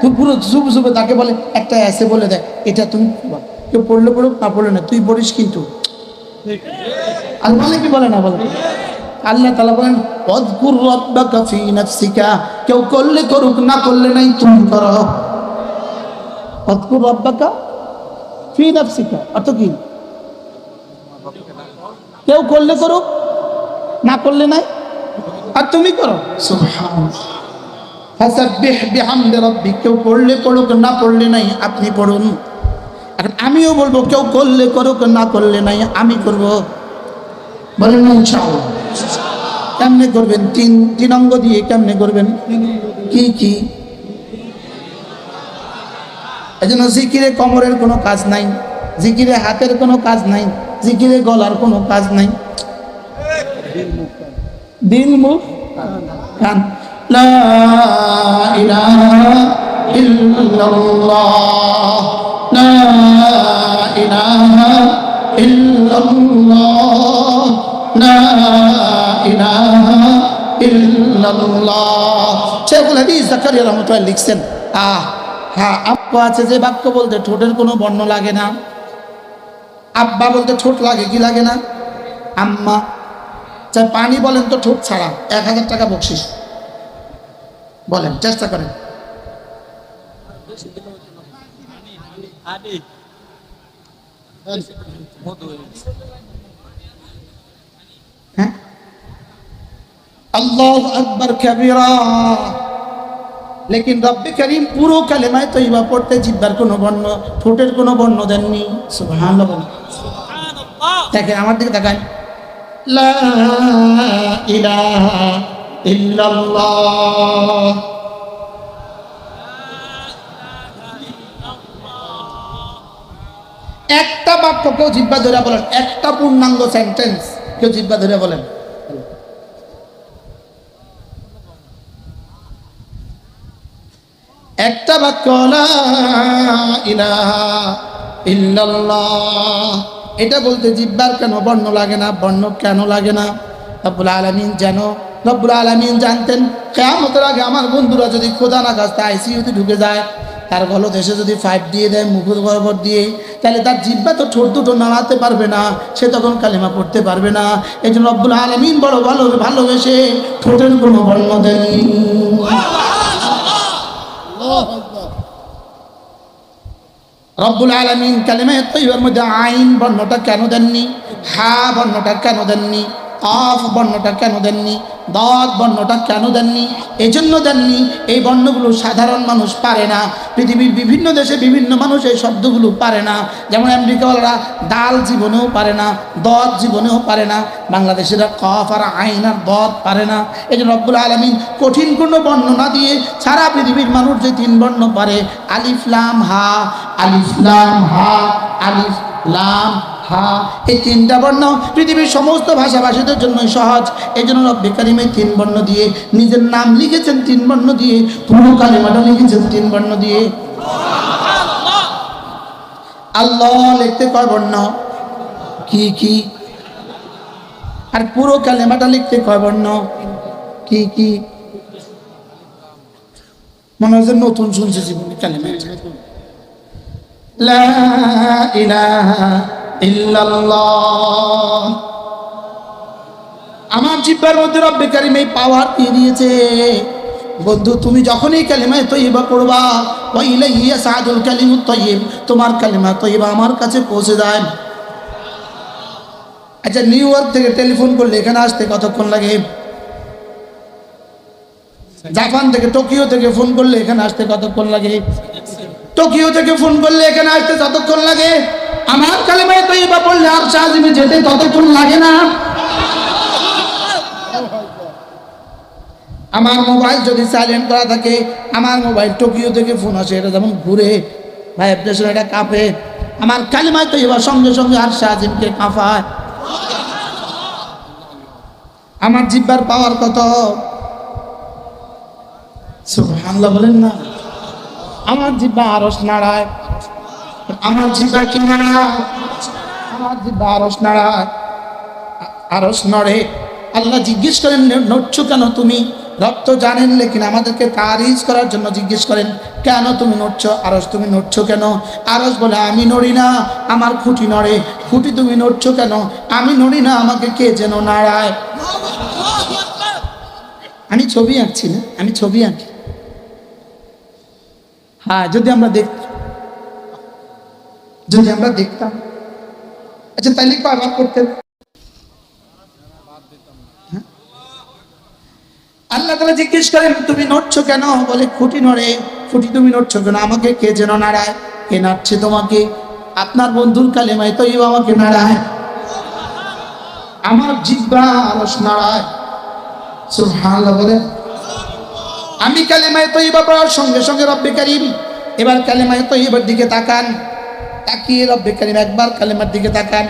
তুই পুরো চুপ চুপে তাকে বলে একটা এসে বলে দেয় এটা তুমি বল। কেউ পড়লে পড়ুক না পড়লে না, তুই পড়িস কিন্তু। আর বলে কি বলে না বলে? আল্লাহ তাআলা বলেন ওয়াজকুর রাব্বাকা ফি নাফসিকা, কেউ করলে করুক না করলে নাই তুমি করো। ওয়াজকুর রাব্বাকা ফি নাফসিকা অর্থ কি? কেউ করলে করুক না করলে নাই আর তুমি করো। সুবহানাল্লাহ। ফাসাব্বিহ বিহামদি রাব্বিক, কেউ পড়লে পড়ুক না পড়লে নাই আপনি পড়ুন। এখন আমিও বলবো কেউ করলে করুক না করলে নাই আমি করব। বলেন না ইনশাআল্লাহ। কেমনে করবেন? তিন অঙ্গ দিয়ে কেমনে করবেন? কি কি? এই জন্য জিকিরে কোমরের কোনো কাজ নাই, জিকিরে হাতের কোনো কাজ নাই, জিকিরে গলার কোনো কাজ নাই। দিল মুখ কান। লা ইলাহা ইল্লাল্লাহ, লা ইলাহা ইল্লাল্লাহ, লা ইলাহা ইল্লাল্লাহ। শেখুল হাদিস জাকারিয়া রাহমাতুল্লাহ লিখছেন, হ্যাঁ আব্বা আছে যে বাক্য বলতে ঠোঁটের কোনো বর্ণ লাগে না। আব্বা বলতে ঠোঁট লাগে কি লাগে না? আম্মা চাই পানি বলেন তো ঠোঁট ছাড়া 1000 টাকা বকশিস। বলেন, চেষ্টা করেন। হ্যাঁ, আল্লাহু আকবার কাবীরা। লেকিন রব্বে করিম পুরো কালেমায়ে তয়্যিবা পড়তে জিহ্বার কোনো বর্ণ, ঠোঁটের কোনো বর্ণ দেননি। সুবহানাল্লাহ। দেখেন আমার দিকে তাকান। লা ইলাহা ইল্লাল্লাহ, একটা বাক্য কেউ জিহ্বা ধরে বলেন, একটা পূর্ণাঙ্গ সেন্টেন্স কেউ জিহ্বা ধরে বলেন। একটা বাক্য লা ইলাহা ইল্লাল্লাহ, এটা বলতে জিহ্বার কেন বর্ণ লাগে না? বর্ণ কেন লাগে না? রব্বুল আলামিন রব্বুল আলামিন জানতেন কিয়ামতের আগে আমার বন্ধুরা যদি খোদা না খাস্তা আইসিইউতে ঢুকে যায়, তার গলো দেশে যদি 5 দিয়ে দেয় মুখের বরাবর দিয়ে, তাহলে তার জিহ্বা তো ঠোঁট দুটো নাড়াতে পারবে না, সে তখন কালেমা পড়তে পারবে না। এই জন্য রব্বুল আলামিন বড় ভালোবেসে ঠোঁটের কোনো বর্ণ দেননি। রব্বুল আলামিন কালেমায়ে তয়্যিবার মধ্যে আইন বর্ণটা কেন দেননি? হা বর্ণটা কেন দেননি? কাফ বর্ণটা কেন দেননি? দাদ বর্ণটা কেন দেননি? এজন্য দেননি, এই বর্ণগুলো সাধারণ মানুষ পারে না। পৃথিবীর বিভিন্ন দেশে বিভিন্ন মানুষ এই শব্দগুলো পারে না। যেমন আমেরিকাওয়ালারা দাল জীবনেও পারে না, দদ জীবনেও পারে না, বাংলাদেশিরা কফ আর আইন আর দদ পারে না। এই জন্য রব্বুল আলামিন কঠিন কোনো বর্ণ না দিয়ে সারা পৃথিবীর মানুষ যে 3 বর্ণ পারে, আলিফ লাম হা, আলিফ লাম হা, আলিফ লাম হা, এই 3টা বর্ণ পৃথিবীর সমস্ত ভাষাভাষীদের জন্য সহজ। এই জন্য রব্বে কারিমে 3 বর্ণ দিয়ে নিজের নাম লিখেছেন, 3 বর্ণ দিয়ে পুরো কালেমাটা লিখেছেন 3 বর্ণ দিয়ে। আল্লাহ লিখতে কয় বর্ণ? কি কি? আর পুরো কালেমাটা লিখতে কয় বর্ণ? কি কি? মনে হচ্ছে নতুন শুনছে জীবনে কালেমা। লা ইলাহা ইল্লাল্লাহ। আমার জিহ্বার মধ্যে রব্বে কারিম এই পাওয়ার দিয়ে দিয়েছে। বন্ধু, তুমি যখনই কালিমায়ে তয়্যিবা পড়বা, ওয়া ইলাইহি ইয়াসআদুল কালিমুত তাইয়্যিব, তোমার কালিমা তয়্যিবা আমার কাছে পৌঁছে যায়। আচ্ছা, নিউ ইয়র্ক থেকে টেলিফোন করলে এখানে আসতে কতক্ষণ লাগে? জাপান থেকে, টোকিও থেকে ফোন করলে এখানে আসতে কতক্ষণ লাগে? টোকিও থেকে ফোন করলে এখানে আসতে যতক্ষণ লাগে, আমার কালিমায়ে তয়্যিবা পড়লে আরশ আজিমে যেতে ততক্ষণ লাগে না। আমার মোবাইল যদি সাইলেন্ট করা থাকে, আমার মোবাইল টোকিও থেকে ফোন আসে, এটা যেমন ঘুরে ভাইব্রেশন, এটা কাঁপে। আমার কালিমায়ে তয়্যিবা সঙ্গে সঙ্গে আরশ আজিমকে কাঁপায়। আমার জিহ্বার পাওয়ার কত? সুবহানাল্লাহ বলেন না। আমার জিহ্বা আরশ নাড়ায়, আমার জিহ্বা কি নাড়ায়? আমার জিহ্বা আরশ নাড়ায়, আরশ নড়ে। আল্লাহ জিজ্ঞেস করেন নড়ছো কেন তুমি? রব তো জানেন, লেকিন আমাদেরকে তারিজ করার জন্য জিজ্ঞেস করেন, কেন তুমি নড়ছ আরশ? তুমি নড়ছ কেন? আরশ বলে, আমি নড়ি না, আমার খুঁটি নড়ে। খুঁটি, তুমি নড়ছ কেন? আমি নড়ি না, আমাকে কে যেন নাড়ায়। আমি ছবি আঁকছি না, আমি ছবি আঁকি। হ্যাঁ, যদি আমরা দেখতাম, আচ্ছা তাইলে আবার করতেন। আল্লাহ তাআলা জিজ্ঞেস করেন, তুমি নড়ছো কেন? বলে, খুঁটি নড়ে। খুঁটি, তুমি নড়ছো কেন? আমাকে কে যেন নাড়ায়। কে নাড়ছে তোমাকে? আপনার বন্ধুর কালেমায় তৈয়বা আমাকে নাড়ায়, আমার জিহ্বা আরশ নাড়ায়। সুবহানাল্লাহ বলে। আমি কালেমায় তৈয়বা পড়ার সঙ্গে সঙ্গে রব্বে কারীম, এবার কালেমায় তৈয়বার দিকে তাকান। তাকিয়ে রব্বে কারীম একবার কালেমার দিকে তাকান,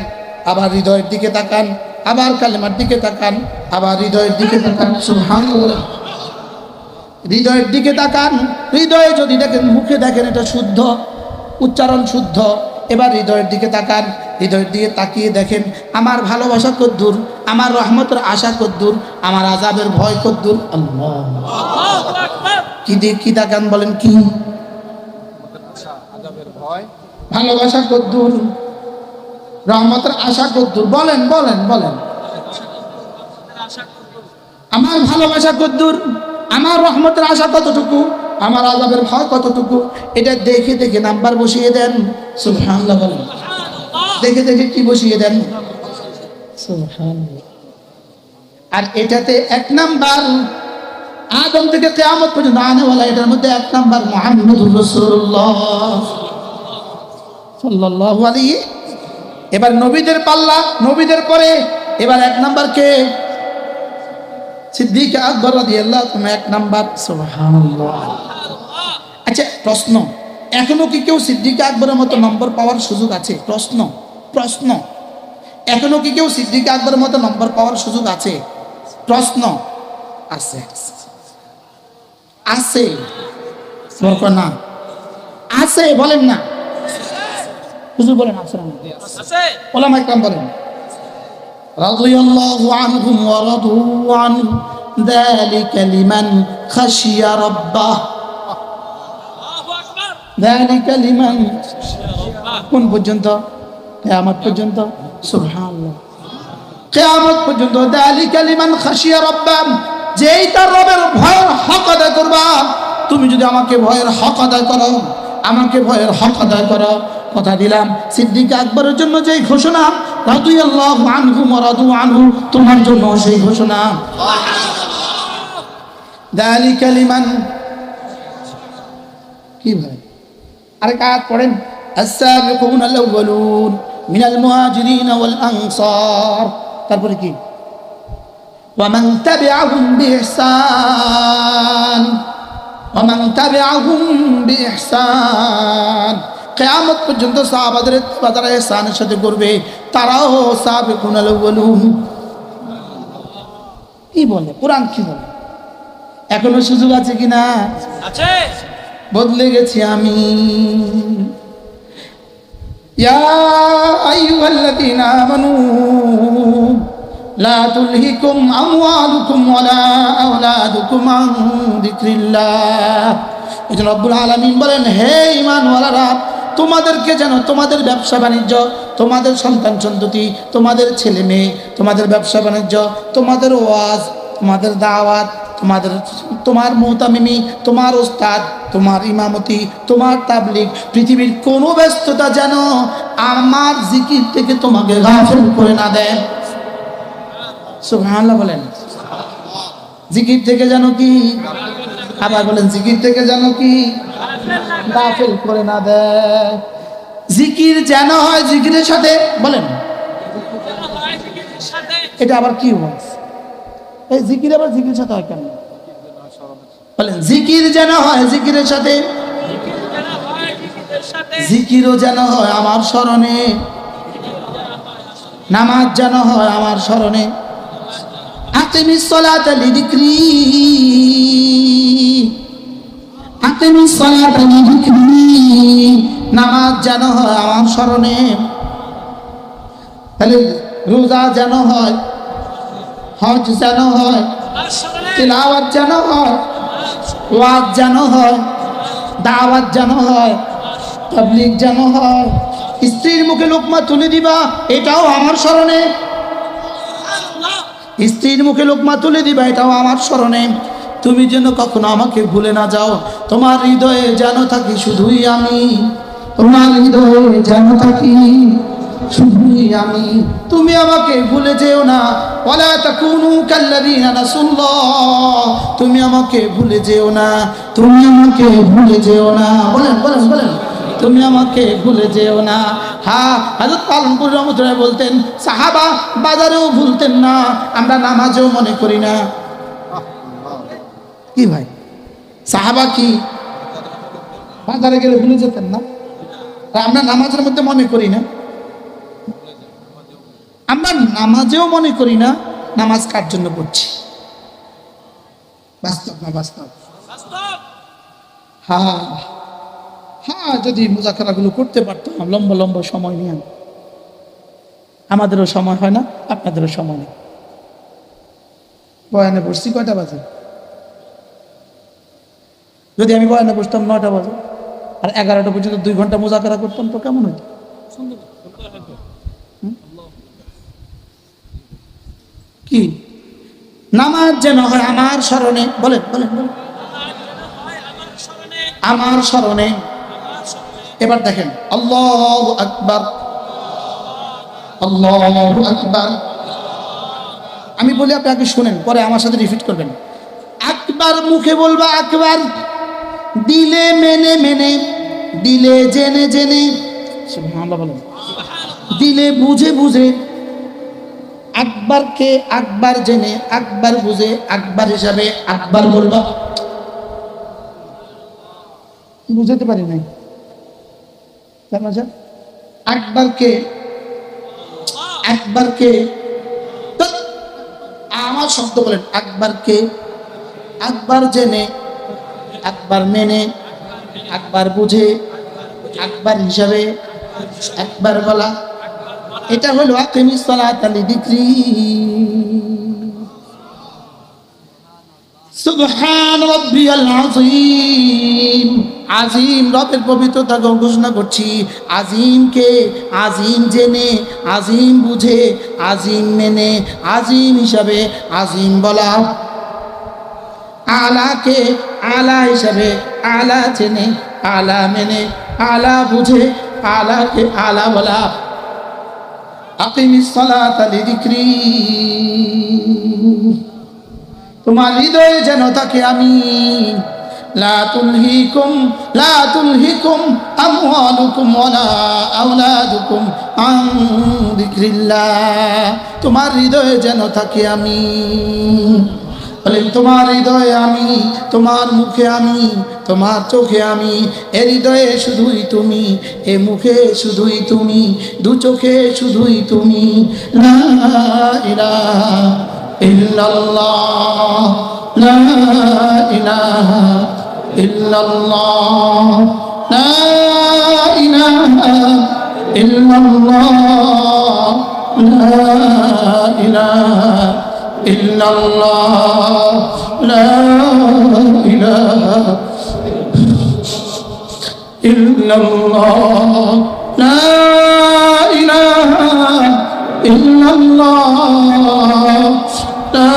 আবার হৃদয়ের দিকে তাকান, আবার কালেমার দিকে তাকান, আবার হৃদয়ের দিকে তাকান। সুবহানাল্লাহ। হৃদয়ের দিকে তাকান। হৃদয়ে যদি দেখেন, মুখে দেখেন এটা শুদ্ধ, উচ্চারণ শুদ্ধ, এবার হৃদয়ের দিকে তাকান। হৃদয়ের দিকে তাকিয়ে দেখেন আমার ভালোবাসা কদ্দূর, আমার রহমতের আশা কদ্দূর, আমার আযাবের ভয় কদ্দূর। আল্লাহ, কি দিয়ে কি তাকান বলেন? কি ভালোবাসা কদ্দূর, রহমতের আশা কদ্দূর? বলেন বলেন বলেন। আমার ভালোবাসা কদ্দূর, আমার রহমতের আশা কতটুকু, আমার আযাবের ভয় কতটুকু, এটা দেখে দেখে নাম্বার বসিয়ে দেন। সুবহানাল্লাহ বলেন। দেখে দেখে কি বসিয়ে দেন? সুবহানাল্লাহ। আর এটাতে 1 নাম্বার, আদম থেকে কিয়ামত পর্যন্ত আনেওয়ালা, এটার মধ্যে 1 নাম্বার মুহাম্মদুর রাসূলুল্লাহ সাল্লাল্লাহু আলাইহি। এবার নবীদের পাল্লা, নবীদের পরে এবার 1 নাম্বার কে? সিদ্দিক আকবর রাদিয়াল্লাহু তাআলা 1 নাম্বার। সুবহানাল্লাহ। আচ্ছা প্রশ্ন, এখনো কি কেউ সিদ্দিক আকবরের মতো নম্বর পাওয়ার সুযোগ আছে? প্রশ্ন, এখনো কি কেউ সিদ্দিক আকবরের মতো নম্বর পাওয়ার সুযোগ আছে? প্রশ্ন। আছে আছে না? আছে, বলেন না। হুজুর বলেন আছে না? আছে। ওলামা ইকরাম বলেন, রাদিয়াল্লাহু আনহুম ওয়া রাদু আনহু যালিকা লিমান খাশিয়া রাব্বাহ। আল্লাহু আকবার। যালিকা লিমান, কোন পর্যন্ত? কিয়ামত পর্যন্ত। সুবহানাল্লাহ। কিয়ামত পর্যন্ত। যালিকা লিমান খাশিয়া রাব্বাহ, যেই তার রবের ভয়ের হক আদায় করবা। তুমি যদি আমাকে ভয়ের হক আদায় করো, আমাকে ভয়ের হক আদায় করো, কথা দিলাম সিদ্দিক আকবরের জন্য যেই ঘোষণা, রাদিয়াল্লাহু আনহু ওয়া রাদু আনহু, তোমার জন্য সেই ঘোষণা। যালিকা লিমান, কি ভাই আরেক আয়াত পড়েন, আস-সাবিকুনা আল-আউওয়ালুন মিনাল মুহাজিরিন ওয়াল আনসার, তারপরে কি? ওয়া মান তাবিআহুম বিইহসান, ওয়া মান তাবিআহুম বিইহসান। কিয়ামত পর্যন্ত সাহাবাদের যারা ইহসানের সাথে করবে, তারাও সাবিকুন আল-আউওয়ালুন। কি বলে কোরআন? কি বলে? এখনো সুযোগ আছে কিনা? আছে। বদলে গেছি আমি। ইয়া আইয়ুহাল্লাযীনা আমানু লা তুলহিকুম আমওয়ালুকুম ওয়ালা আওলাদুকুম আন যিকরিল্লাহ। এজন্য রব্বুল আলামিন বলেন, হে ঈমানওয়ালারা, তোমাদেরকে যেন তোমাদের ব্যবসা বাণিজ্য, তোমাদের সন্তান সন্ততি, তোমাদের ছেলে মেয়ে, তোমাদের ব্যবসা বাণিজ্য, তোমাদের ওয়াজ, তোমাদের দাওয়াত, তোমার মুতামিমি, তোমার ওস্তাদ, তোমার ইমামতি, তোমার তাবলীগ, পৃথিবীর কোনো ব্যস্ততা যেন আমার জিকির থেকে তোমাকে গাফিল করে না দেয়। সুবহানাল্লাহ বলেন। জিকির থেকে যেন কি? আবার বলেন, জিকির থেকে যেন কি? গাফিল করে না দেয়। জিকির যেন হয় জিকিরের সাথে, বলেন এটা আবার কি হয়? এই জিকির আবার জিকিরের সাথে হয় কেন? বলেন, জিকির যেন হয় জিকিরের সাথে, জিকিরও যেন হয় আমার স্মরণে, নামাজ যেন হয় আমার স্মরণে। আকিমিস সালাতা লিযিকরি, আকিমিস সালাতা লিযিকরি, নামাজ যেন হয় আমার স্মরণে। তাহলে রোজা যেন হয়, হজ যেন হয় তিলাওয়াত যেন হয়, ওয়াজ যেন হয়, দাওয়াত যেন হয়, তাবলীগ যেন হয়, স্ত্রীর মুখে লোকমা তুলে দিবা এটাও আমার স্মরণে, স্ত্রীর মুখে লোকমা তুলে দিবা এটাও আমার স্মরণে। তুমি যেন কখনো আমাকে ভুলে না যাও, তোমার হৃদয়ে যেন থাকি শুধুই আমি, তোমার হৃদয়ে যেন থাকি শুধুই আমি। তুমি আমাকে ভুলে যেও না, ওয়ালা তাকুনু কাল্লাযীনা নাসুল্লাহ, তুমি আমাকে ভুলে যেও না, তুমি আমাকে ভুলে যেও না। বলেন বলেন বলেন, তুমি আমাকে ভুলে যেও না। হ্যাঁ, হযরত পালনপুর রহমতুল্লাহ বলতেন সাহাবা বাজারেও ভুলতেন না, আমরা নামাজেও মনে করি না। কি ভাই, সাহাবা কি বাজারে গেলে ভুলে যেতেন না? আর আমরা নামাজের মধ্যে মনে করি না, আমরা নামাজেও মনে করি না নামাজ কার জন্য পড়ছি। বাস্তব না বাস্তব? হ্যাঁ হ্যাঁ, যদি মুজাকারাগুলো করতে পারতাম লম্বা লম্বা সময় নিয়ে, আমাদেরও সময় হয় না, আপনাদেরও সময় নেই। বয়ানে বসছি কয়টা বাজে? যদি আমি বয়ানে বসতাম 9টা বাজে আর 11টা পর্যন্ত 2 ঘন্টা মুজাকারা করতাম তো কেমন হইতো? কি নামাজ যেন হয় আমার স্মরণে, বলেন বলেন বলেন, আমার স্মরণে। এবার দেখেন আল্লাহু আকবার, আল্লাহু আকবার। আমি বলি আপনি আগে শুনেন, পরে আমার সাথে রিপিট করবেন। আকবার মুখে বলবা আকবার, দিলে মেনে মেনে, দিলে জেনে জেনে, সুবহানাল্লাহ বলেন, দিলে বুঝে বুঝে। আকবরকে আকবার জেনে, আকবার বুঝে, আকবার হিসাবে আকবার বলবা। বুঝতে পারি নাই আকবরকে, আকবরকে আমার শব্দ বলেন, আকবরকে আকবার জেনে, আকবার মেনে, আকবার বুঝে, আকবার হিসাবে একবার বলা, এটা হলো আকিমিস সালাতা লিযিকরি। সুবহান রাব্বিয়াল আযীম, আজিম রবের পবিত্রতা ঘোষণা করছি। আজিমকে আজিম জেনে, আজিম বুঝে, আজিম মেনে, আজিম হিসাবে আজিম বলা। আলাকে আলা হিসাবে আলা জেনে, আলা মেনে, আলা বুঝে, আলাকে আলা বলা। আকিমিস সালাতা লিযিকরি, তোমার হৃদয়ে যেন থাকে আমি। লা তুলহিকুম, লা তুলহিকুম আমওয়ালুকুম ওয়ালা আওলাদুকুম আন যিকরিল্লাহ, তোমার হৃদয়ে যেন থাকে আমি। বলেন তোমার হৃদয়ে আমি, তোমার মুখে আমি, তোমার চোখে আমি। এ হৃদয়ে শুধুই তুমি, এ মুখে শুধুই তুমি, দু চোখে শুধুই তুমি। লা ইলাহা ইল্লাল্লাহ, লা ইলাহা ইল্লাল্লাহ, লা ইলাহা ইল্লাল্লাহ, লা ইলাহা ইল্লাল্লাহ, লা ইলাহা ইল্লাল্লাহ, লা ইলাহা ইল্লাল্লাহ, লা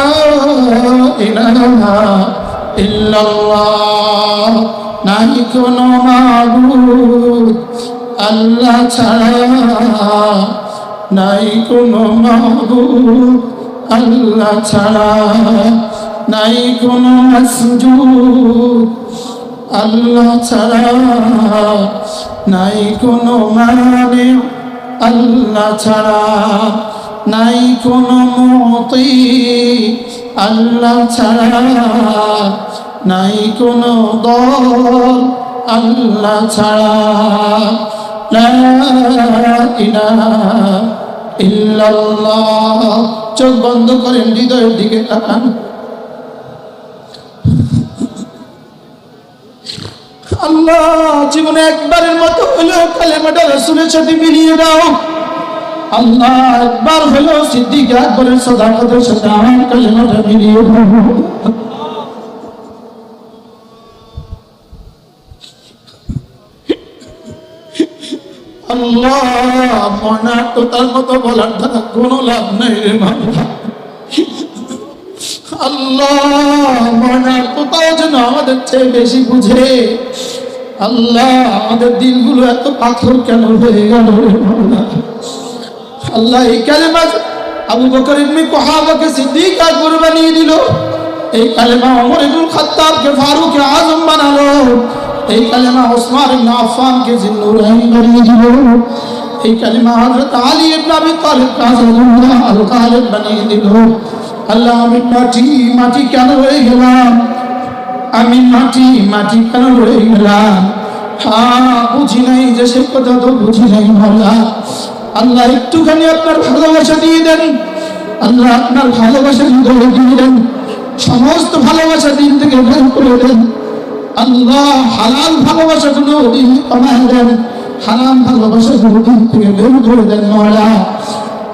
ইলাহা ইল্লাল্লাহ। নাই কোনো মাবুদ আল্লাহ ছাড়া, নাই কোনো মাবুদ আল্লাহ ছাড়া, নাই কোনো মাসজুদ আল্লাহ ছাড়া, নাই কোনো মানে আল্লাহ ছাড়া, নাই কোনো মুতি আল্লাহ ছাড়া, নাই কোনো দল আল্লাহ ছাড়া। লা ইলাহা ইল্লাল্লাহ। চোখ বন্ধ করেন, হৃদয়ের দিকে তাকান। আল্লাহ জীবনে একবারের মতো হলেও কালেমাটা রাসূলের সাথে মিলিয়ে দাও। আল্লাহ একবার হলো সিদ্দিক আকবরের সাদাকাতের সাথে আমার কালেমাটা মিলিয়ে দাও। আল্লাহ মনা তো তার মতো বলার দ্বারা কোনো লাভ নাই রে মাওলা। আল্লাহ মনা কোথাও যেন আমাদের চেয়ে বেশি বুঝে। আল্লাহ আমাদের দিলগুলো এত পাথর কেন হয়ে গেল রে মাওলা। আল্লাহ এই কালেমা আবু বকর ইবনে কুহাফাকে সিদ্দিক আকবর বানিয়ে দিল, এই কালেমা ওমর ইবনে খাত্তাবকে ফারুক আজম বানালো, এই কালেমা ওসমান ইবনে আফফানকে জিন্নুরাইন বানিয়ে দিল, এই কালেমা হযরত আলী ইবনে আবি তালিবকে আসাদুল্লাহ আল গালিব বানিয়ে দিল। আল্লাহ আমি মাটি মাটি কেন হয়ে গেলাম, আমি মাটি মাটি কেন হয়ে গেলাম? হ্যাঁ বুঝি নাই যে সে কথা তো বুঝি নাই মাওলা। আল্লাহ একটুখানি আপনার ভালোবাসা দিয়ে দেন, আল্লাহ আপনার ভালোবাসা দিয়ে দেন, সমস্ত ভালোবাসা দিন থেকে বের করে দেন। আল্লাহ হালাল ভালোবাসাগুলো দিন কমায় দেন, হারাম ভালোবাসাগুলো দিন থেকে বের করে দেন মাওলা।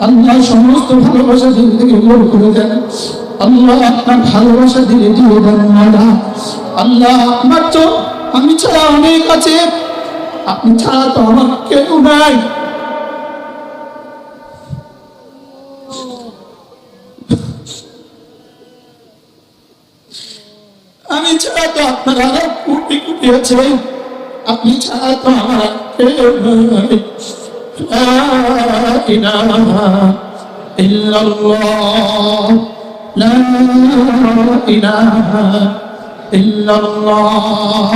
আল্লাহ সমস্ত ভালোবাসা দিন থেকে বের করে দেন। আল্লাহ আপনার ভালোবাসা দিয়ে দিয়ে দেন মাওলা। আল্লাহ আপনার তো আমি ছাড়া অনেক আছে, আপনি ছাড়া তো আমার কেউ নাই। আমি ছাড়া তো আপনার আরো কোটি কোটি আছে, আপনি ছাড়া তো আমার কেউ নাই। লা ইলাহা ইল্লাল্লাহ, লা ইলাহা ইল্লাল্লাহ।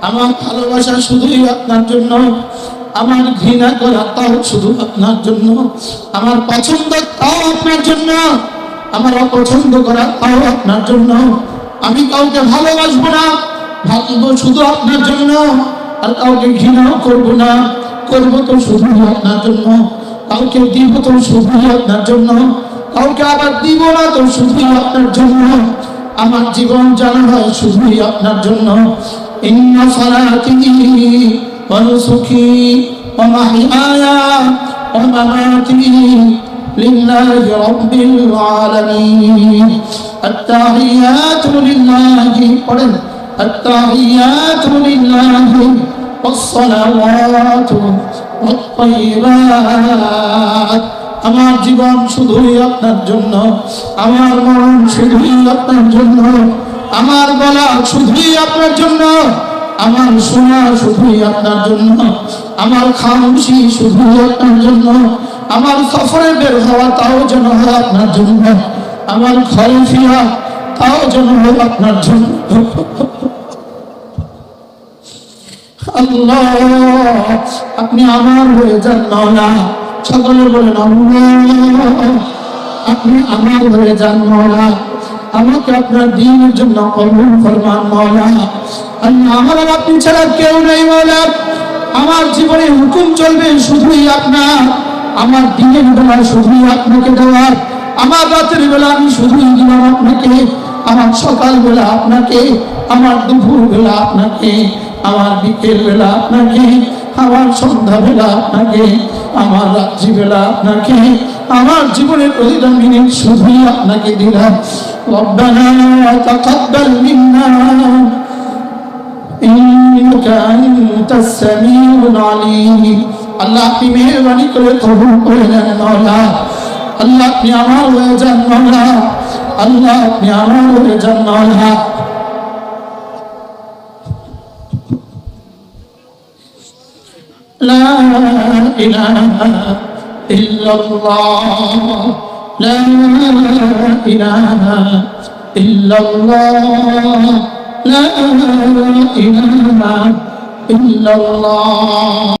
আমার ভালোবাসা শুধুই আপনার জন্য, আমার ঘৃণা করা তাও শুধু আপনার জন্য, আমার পছন্দ তাও আপনার জন্য, আমার অপছন্দ করা তাও আপনার জন্য। আমি কাউকে ভালোবাসবো না, ভাববো শুধু আপনার জন্য, আর কাউকে ঘৃণাও করবো না, করবো তো শুধু আপনার জন্য। কাউকে দিব তো শুধু আপনার জন্য, কাউকে আবার দিব না তো শুধু আপনার জন্য। আমার জীবন জানা হয় শুধুই আপনার জন্য। ইন্না সালাতি ওয়া নুসুকি ওয়া মাহইয়ায়া ওয়া মামাতি লিল্লাহি রাব্বিল আলামিন। আত-তাহিয়াতু লিল্লাহি, পড়েন আত-তাহিয়াতু লিল্লাহি ওয়াস-সালাওয়াতু ওয়াত-তাইয়্যিবাত। আমার জীবন শুধুই আপনার জন্য, আমার মরণ শুধুই আপনার জন্য, আমার গলা শুধুই আপনার জন্য, আমার শোনা শুধুই আপনার জন্য, আমার খামোশি শুধুই আপনার জন্য, আমার সফরে বের হওয়া তাও যেন হয় আপনার জন্য, আমার ঘরে ফিরা তাও যেন হয় আপনার জন্য। আল্লাহ আপনি আমার হয়ে যান মাওলা। সকলে বলেন আল্লাহ আপনি আমার হয়ে যান মাওলা। আমাকে আপনার দ্বীনের জন্য কবুল ফরমান মাওলা। আল্লাহ আমার আপনি ছাড়া কেউ নেই মাওলা। আমার জীবনে হুকুম চলবে শুধুই আপনার, আমার দিনের বেলা শুধুই আপনাকে দেওয়ার, আমার রাতের বেলা আমি শুধুই দিলাম আপনাকে, আমার সকাল বেলা আপনাকে, আমার দুপুর বেলা আপনাকে, আমার বিকেল বেলা আপনাকে, আমার সন্ধ্যা বেলা আপনাকে, আমার রাত্রি বেলা আপনাকে, আমার জীবনের প্রতিটা মিনিট শুধুই আপনাকে দিলাম। রব্বানা তাকাব্বাল মিন্না ইন্নাকা আনতাস সামিউল আলিম। আল্লাহ আপনি মেহেরবানি করে কবুল করে নেন মাওলা। আল্লাহ আপনি আমার হয়ে যান মাওলা। আল্লাহ আপনি আমার হয়ে যান মাওলা। لا إله إلا الله، لا إله إلا الله، لا إله إلا الله.